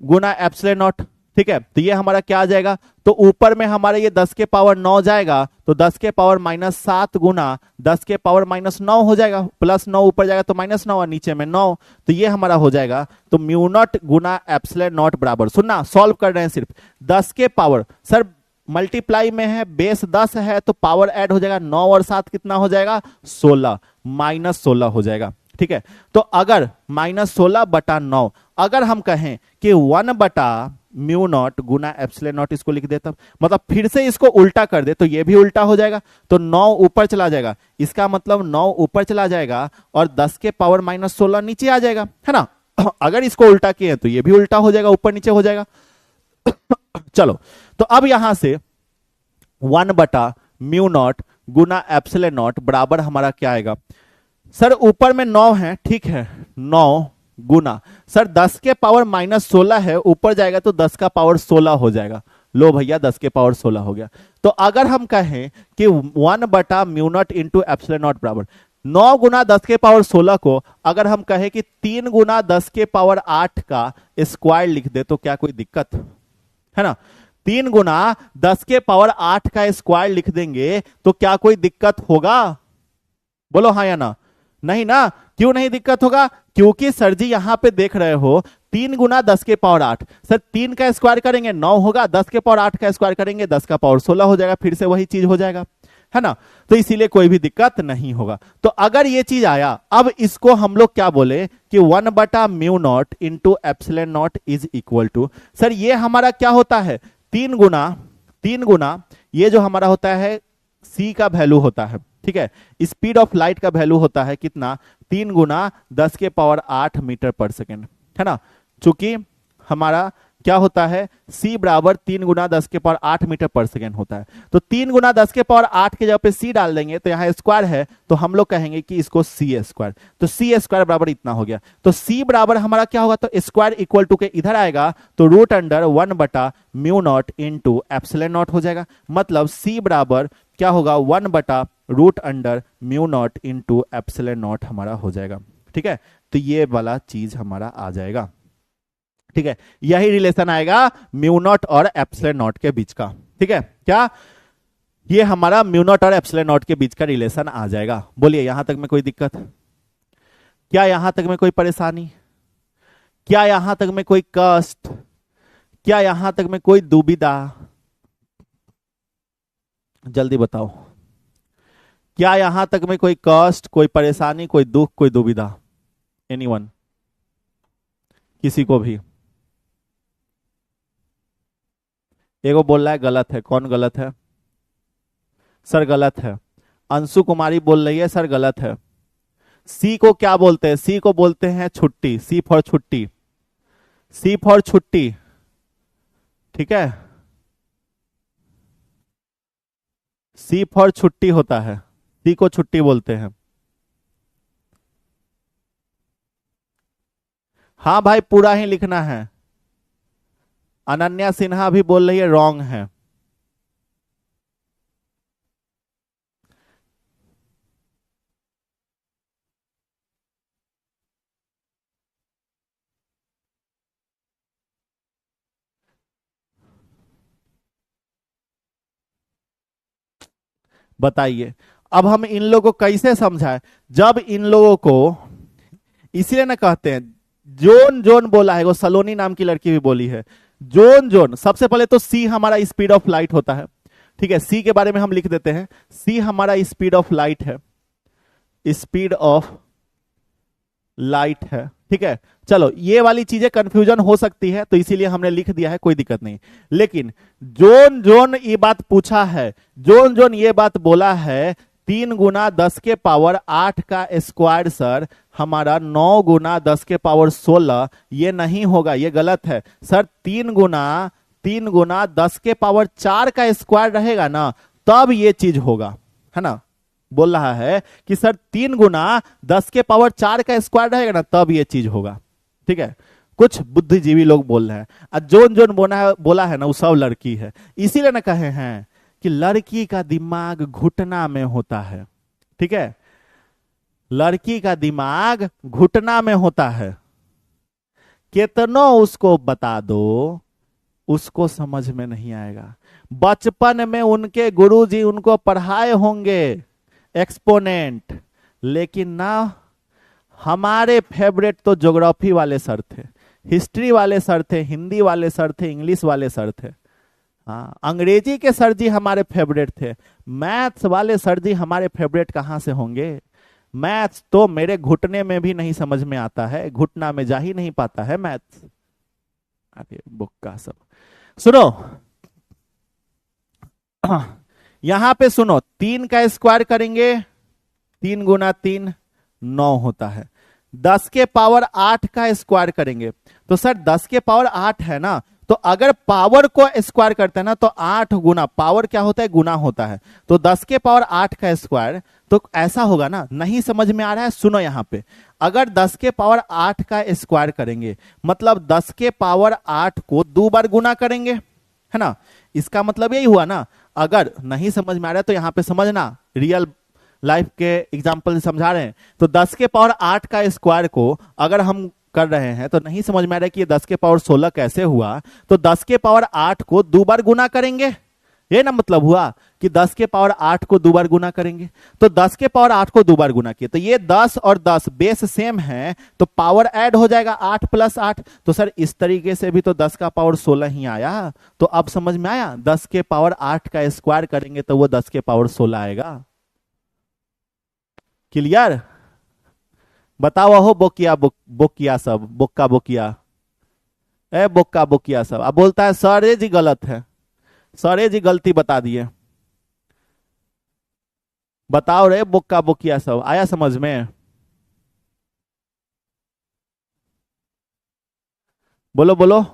गुना एप्सिलॉन नॉट, ठीक है, तो ये हमारा क्या आ जाएगा, तो ऊपर में हमारे ये 10⁻9 जाएगा, तो 10⁻7 गुना 10⁻9 हो जाएगा, +9 ऊपर जाएगा तो -9 और नीचे में 9, तो ये हमारा हो जाएगा। तो μ0 गुना एप्सिलॉन नॉट बराबर, सुनना सॉल्व कर रहे हैं सिर्फ 10 के पावर, सर मल्टीप्लाई में है, बेस 10 है, तो पावर ऐड हो जाएगा, 9 और 7 कितना हो जाएगा, 16, -16 हो जाएगा। ठीक है, तो अगर -16/9, अगर हम कहें कि 1/μ0 गुना एप्सिलॉन नॉट, इसको लिख देता, मतलब फिर से इसको उल्टा कर दे तो ये भी उल्टा हो जाएगा, तो 9 ऊपर चला जाएगा, इसका मतलब 9 ऊपर चला जाएगा और 10⁻16 नीचे आ जाएगा, है ना। अगर इसको उल्टा किए तो ये भी उल्टा हो जाएगा, ऊपर नीचे हो जाएगा। चलो, तो अब यहां से 1/μ0 गुना एप्सिलॉन नॉट बराबर हमारा क्या आएगा, सर ऊपर में 9 है, ठीक है, 9 गुना, सर 10⁻16 है, ऊपर जाएगा तो 10⁻16 हो जाएगा, लो भैया 10⁻16 हो गया। तो अगर हम कहें कि 1/μ0 इंटू एप्सिलॉन नॉट बराबर 9 गुना 10⁻16 को अगर हम कहें कि 3 गुना 10⁸ का स्क्वायर लिख दे, तो क्या कोई दिक्कत है ना, 3 गुना 10⁸ का स्क्वायर लिख देंगे तो क्या कोई दिक्कत होगा, बोलो हाँ या ना, नहीं ना। क्यों नहीं दिक्कत होगा, क्योंकि सर जी यहां पे देख रहे हो 3 गुना 10⁸, सर 3 का स्क्वायर करेंगे 9 होगा, 10⁸ का स्क्वायर करेंगे 10⁻16 हो जाएगा, फिर से वही चीज हो जाएगा, है ना, तो इसीलिए कोई भी दिक्कत नहीं होगा। तो अगर ये चीज आया, अब इसको हम लोग क्या बोले कि 1/μ0 into epsilon not is equal to, sir ये हमारा क्या होता है, 3 गुना ये जो हमारा होता है c का वैल्यू होता है, ठीक है, स्पीड ऑफ लाइट का वैल्यू होता है कितना, 3 गुना 10⁸ मीटर पर सेकेंड, है ना, चूंकि हमारा क्या होता है c बराबर 3 गुना 10⁸ मीटर पर सेकेंड होता है, तो 3 गुना 10⁸ की जगह पे c डाल देंगे, तो यहाँ स्क्वायर है तो हम लोग कहेंगे कि इसको c स्क्वायर, तो c स्क्वायर बराबर इतना हो गया, तो c बराबर हमारा क्या होगा, तो स्क्वायर इक्वल टू के इधर आएगा, तो √1/μ0 इंटू एप्सिलॉन नॉट हो जाएगा, मतलब c बराबर क्या होगा 1/√μ0 इंटू एप्सिलॉन नॉट हमारा हो जाएगा। ठीक है, तो ये वाला चीज हमारा आ जाएगा। ठीक है, यही रिलेशन आएगा μ0 और एप्सिलॉन नॉट के बीच का। ठीक है, क्या ये हमारा μ0 और एप्सिलॉन नॉट के बीच का रिलेशन आ जाएगा। बोलिए यहां तक में कोई दिक्कत, क्या यहां तक में कोई परेशानी, क्या यहां तक में कोई कष्ट, क्या यहां तक में कोई दुविधा, जल्दी बताओ, क्या यहां तक में कोई कष्ट, कोई परेशानी, कोई दुख, कोई दुविधा, एनीवन, किसी को भी। एगो बोल रहा है गलत है, कौन गलत है, सर गलत है, अंशु कुमारी बोल रही है सर गलत है। सी को क्या बोलते हैं, सी को बोलते हैं छुट्टी, सी फॉर छुट्टी, सी फॉर छुट्टी, ठीक है, सी फॉर छुट्टी होता है, सी को छुट्टी बोलते हैं। हाँ भाई पूरा ही लिखना है। अनन्या सिन्हा भी बोल रही है रॉन्ग है। बताइए अब हम इन लोगों को कैसे समझाएं। जब इन लोगों को, इसीलिए ना कहते हैं, जोन जोन बोला है, वो सलोनी नाम की लड़की भी बोली है, जोन जोन। सबसे पहले तो सी हमारा स्पीड ऑफ लाइट होता है, ठीक है, सी के बारे में हम लिख देते हैं, सी हमारा स्पीड ऑफ लाइट है, स्पीड ऑफ लाइट है, ठीक है। चलो ये वाली चीजें कंफ्यूजन हो सकती है तो इसीलिए हमने लिख दिया है, कोई दिक्कत नहीं। लेकिन जोन जोन ये बात पूछा है, जोन जोन ये बात बोला है, 3 × 10⁻8 का स्क्वायर सर हमारा 9 × 10⁻16, ये नहीं होगा, ये गलत है सर। 3 × 10⁻4 का स्क्वायर रहेगा ना, तब ये चीज होगा, है ना। बोल रहा है कि सर 3 × 10⁻4 का स्क्वायर रहेगा ना, तब ये चीज होगा, ठीक है। कुछ बुद्धिजीवी लोग बोल रहे हैं, और जोन जोन बोला है ना, वो सब लड़की है। इसीलिए ना कहे हैं कि लड़की का दिमाग घुटना में होता है, ठीक है, लड़की का दिमाग घुटना में होता है। कितनो उसको बता दो, उसको समझ में नहीं आएगा। बचपन में उनके गुरुजी उनको पढ़ाए होंगे एक्सपोनेंट, लेकिन ना, हमारे फेवरेट तो ज्योग्राफी वाले सर थे, हिस्ट्री वाले सर थे, हिंदी वाले सर थे, इंग्लिश वाले सर थे, हाँ, अंग्रेजी के सर जी हमारे फेवरेट थे। मैथ्स वाले सर जी हमारे फेवरेट कहाँ से होंगे। मैथ्स तो मेरे घुटने में भी नहीं समझ में आता है, घुटना में जा ही नहीं पाता है मैथ्स। अरे बुक्का सब सुनो, यहां पे सुनो, 3 का स्क्वायर करेंगे, 3 × 3 9 होता है। 10⁻8 का स्क्वायर करेंगे तो सर 10⁻8 है ना, तो अगर पावर को स्क्वायर करते हैं ना, तो 8 गुना, पावर क्या होता है, गुना होता है, तो 10⁻8 का स्क्वायर, तो ऐसा होगा ना। नहीं समझ में आ रहा है, सुनो यहां पे, अगर 10⁻8 का स्क्वायर करेंगे मतलब 10⁻8 को 2 बार गुना करेंगे, है ना। इसका मतलब यही हुआ ना। अगर नहीं समझ में आ रहा है तो यहां पे समझना, रियल लाइफ के एग्जाम्पल से समझा रहे हैं। तो 10⁻8 का स्क्वायर को अगर हम कर रहे हैं तो नहीं समझ में आ रहा है कि ये 10⁻16 कैसे हुआ, तो 10⁻8 को 2 बार गुना करेंगे, ये ना मतलब हुआ कि 10⁻8 को 2 बार गुना करेंगे, तो 10⁻8 को 2 बार गुना किए तो ये 10 और 10 बेस सेम है, तो पावर ऐड हो जाएगा 8 + 8। तो सर इस तरीके से भी तो 10 का पावर 16 ही आया। तो अब समझ में आया, 10⁻8 का स्क्वायर करेंगे तो वो 10⁻16 आएगा। क्लियर? बताओ हो बोकिया, बोकिया सब, बोक्का बोकिया, ए बोक्का बोकिया सब। अब बोलता है सर जी गलत है, सर जी गलती बता दिए। बताओ रे बोक्का बोकिया सब, आया समझ में? बोलो बोलो।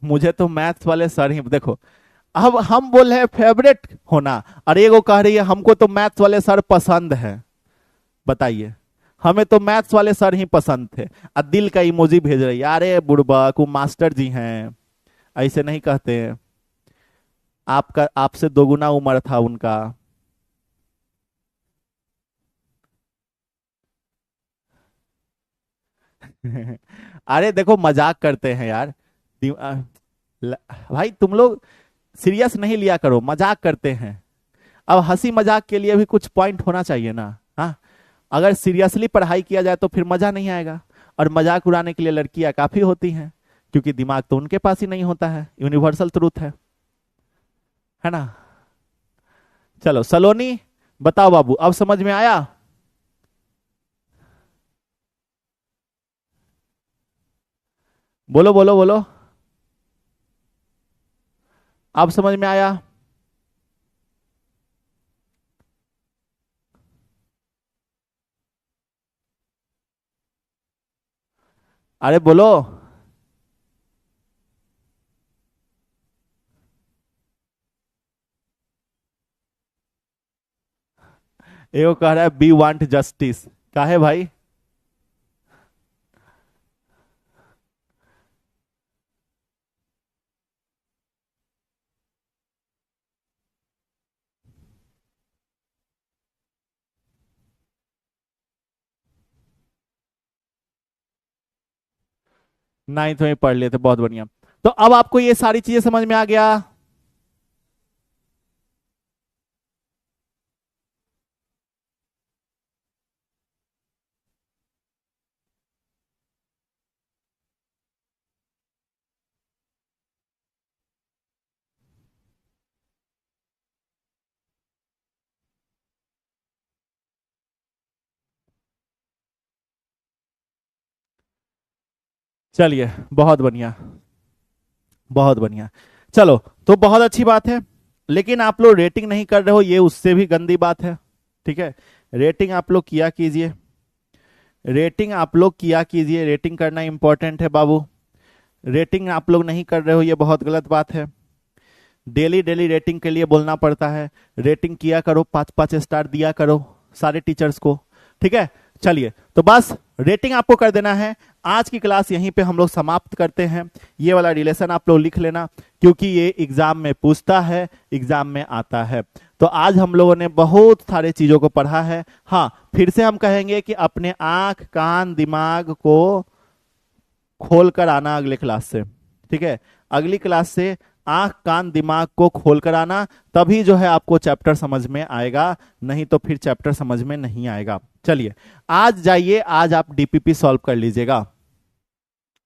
मुझे तो मैथ्स वाले सर ही देखो, अब हम बोल रहे हैं फेवरेट होना, और ये वो कह रही है हमको तो मैथ्स वाले सर पसंद है। बताइए, हमें तो मैथ्स वाले सर ही पसंद थे। और दिल का इमोजी भेज रही है, अरे बुड़बक वो मास्टर जी हैं, ऐसे नहीं कहते हैं, आपका आपसे 2 गुना उम्र था उनका। अरे देखो मजाक करते हैं यार, ल- भाई तुम लोग सीरियस नहीं लिया करो, मजाक करते हैं। अब हंसी मजाक के लिए भी कुछ पॉइंट होना चाहिए ना। हाँ, अगर सीरियसली पढ़ाई किया जाए तो फिर मजा नहीं आएगा, और मजाक उड़ाने के लिए लड़कियां काफी होती हैं, क्योंकि दिमाग तो उनके पास ही नहीं होता है, यूनिवर्सल ट्रूथ है ना। चलो सलोनी, बताओ बाबू, अब समझ में आया? बोलो बोलो बोलो, अब समझ में आया? अरे बोलो। एगो कह रहा है बी वांट जस्टिस, का है भाई? नाइन्थ में पढ़ लिए थे, बहुत बढ़िया। तो अब आपको ये सारी चीजें समझ में आ गया? चलिए, बहुत बढ़िया, बहुत बढ़िया। चलो, तो बहुत अच्छी बात है, लेकिन आप लोग रेटिंग नहीं कर रहे हो, ये उससे भी गंदी बात है। ठीक है, रेटिंग आप लोग किया कीजिए, रेटिंग आप लोग किया कीजिए, रेटिंग करना इंपॉर्टेंट है बाबू। रेटिंग आप लोग नहीं कर रहे हो, ये बहुत गलत बात है। डेली डेली रेटिंग के लिए बोलना पड़ता है, रेटिंग किया करो, 5-5 स्टार दिया करो सारे टीचर्स को। ठीक है, चलिए, तो बस रेटिंग आपको कर देना है। आज की क्लास यहीं पे हम लोग समाप्त करते हैं। ये वाला रिलेशन आप लोग लिख लेना, क्योंकि ये एग्जाम में पूछता है, एग्जाम में आता है। तो आज हम लोगों ने बहुत सारे चीजों को पढ़ा है। हाँ, फिर से हम कहेंगे कि अपने आंख कान दिमाग को खोल कर आना अगले क्लास से। ठीक है, अगली क्लास से आंख कान दिमाग को खोल कर आना, तभी जो है आपको चैप्टर समझ में आएगा, नहीं तो फिर चैप्टर समझ में नहीं आएगा। चलिए, आज जाइए, आज आप डीपीपी सॉल्व कर लीजिएगा।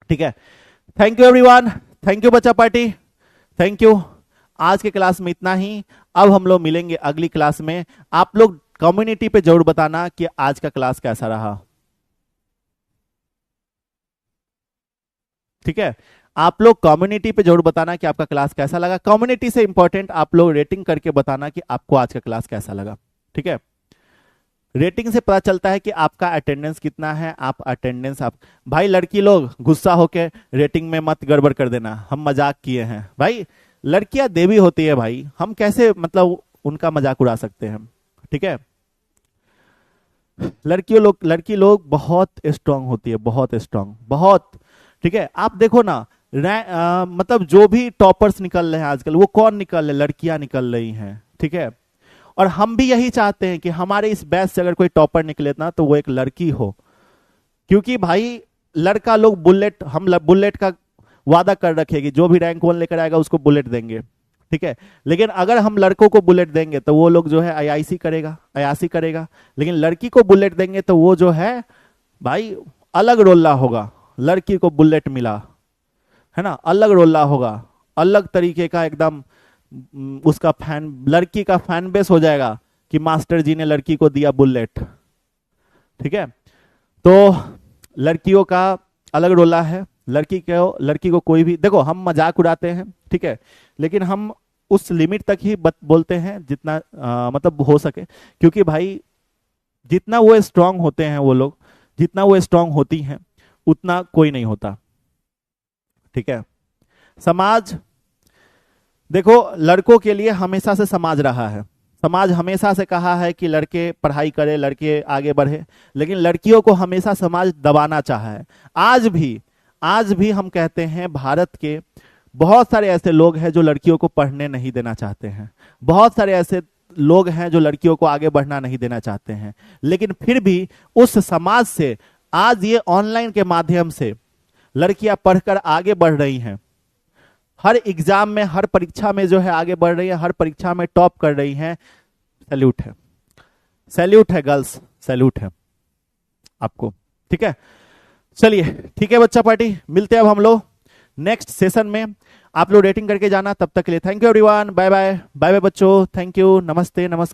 ठीक है, thank you everyone, thank you बच्चा पार्टी, थैंक यू। आज के क्लास में इतना ही। अब हम लोग मिलेंगे अगली क्लास में। आप लोग कम्युनिटी पे जरूर बताना कि आज का क्लास कैसा रहा। ठीक है, आप लोग कम्युनिटी पे जरूर बताना कि आपका क्लास कैसा लगा। कम्युनिटी से इंपॉर्टेंट आप लोग रेटिंग करके बताना कि आपको आज का क्लास कैसा लगा। ठीक है, रेटिंग से पता चलता है कि आपका अटेंडेंस कितना है। आप अटेंडेंस आप भाई, लड़की लोग गुस्सा होके रेटिंग में मत गड़बड़ कर देना, हम मजाक किए हैं भाई। लड़कियां देवी होती है भाई, हम कैसे मतलब उनका मजाक उड़ा सकते हैं। ठीक है, लड़की लोग बहुत स्ट्रांग होती है, बहुत स्ट्रांग, बहुत। ठीक है, आप देखो ना, मतलब जो भी टॉपर्स निकल रहे हैं आजकल, वो कौन निकल रहे हैं? लड़कियां निकल रही हैं। ठीक है, और हम भी यही चाहते हैं कि हमारे इस बैच से अगर कोई टॉपर निकले ना, तो वो एक लड़की हो। क्योंकि भाई लड़का लोग बुलेट, हम बुलेट का वादा कर रखे कि जो भी रैंक 1 लेकर आएगा उसको बुलेट देंगे। ठीक है, लेकिन अगर हम लड़कों को बुलेट देंगे तो वो लोग जो है अयासी करेगा, अयासी करेगा। लेकिन लड़की को बुलेट देंगे तो वो जो है भाई अलग रोल्ला होगा। लड़की को बुलेट मिला है ना, अलग रोल्ला होगा, अलग तरीके का एकदम। उसका फैन, लड़की का फैन बेस हो जाएगा कि मास्टर जी ने लड़की को दिया बुलेट। ठीक है, तो लड़कियों का अलग रोला है। लड़की को कोई भी देखो, हम मजाक उड़ाते हैं, ठीक है, लेकिन हम उस लिमिट तक ही बोलते हैं जितना मतलब हो सके। क्योंकि भाई जितना वो स्ट्रांग होते हैं वो लोग, जितना वो स्ट्रांग होती हैं, उतना कोई नहीं होता। ठीक है, समाज देखो, लड़कों के लिए हमेशा से समाज रहा है। समाज हमेशा से कहा है कि लड़के पढ़ाई करें, लड़के आगे बढ़े, लेकिन लड़कियों को हमेशा समाज दबाना चाहा है। आज भी हम कहते हैं, भारत के बहुत सारे ऐसे लोग हैं जो लड़कियों को पढ़ने नहीं देना चाहते हैं। बहुत सारे ऐसे लोग हैं जो लड़कियों को आगे बढ़ना नहीं देना चाहते हैं। लेकिन फिर भी उस समाज से आज ये ऑनलाइन के माध्यम से लड़कियां पढ़कर आगे बढ़ रही हैं। हर एग्जाम में, हर परीक्षा में जो है आगे बढ़ रही है, हर परीक्षा में टॉप कर रही हैं। सैल्यूट है, सैल्यूट है गर्ल्स, सैल्यूट है आपको। ठीक है, चलिए ठीक है बच्चा पार्टी, मिलते हैं अब हम लोग नेक्स्ट सेशन में। आप लोग रेटिंग करके जाना। तब तक के लिए thank you everyone, bye bye, bye bye बच्चों, थैंक यू, नमस्ते, नमस्कार।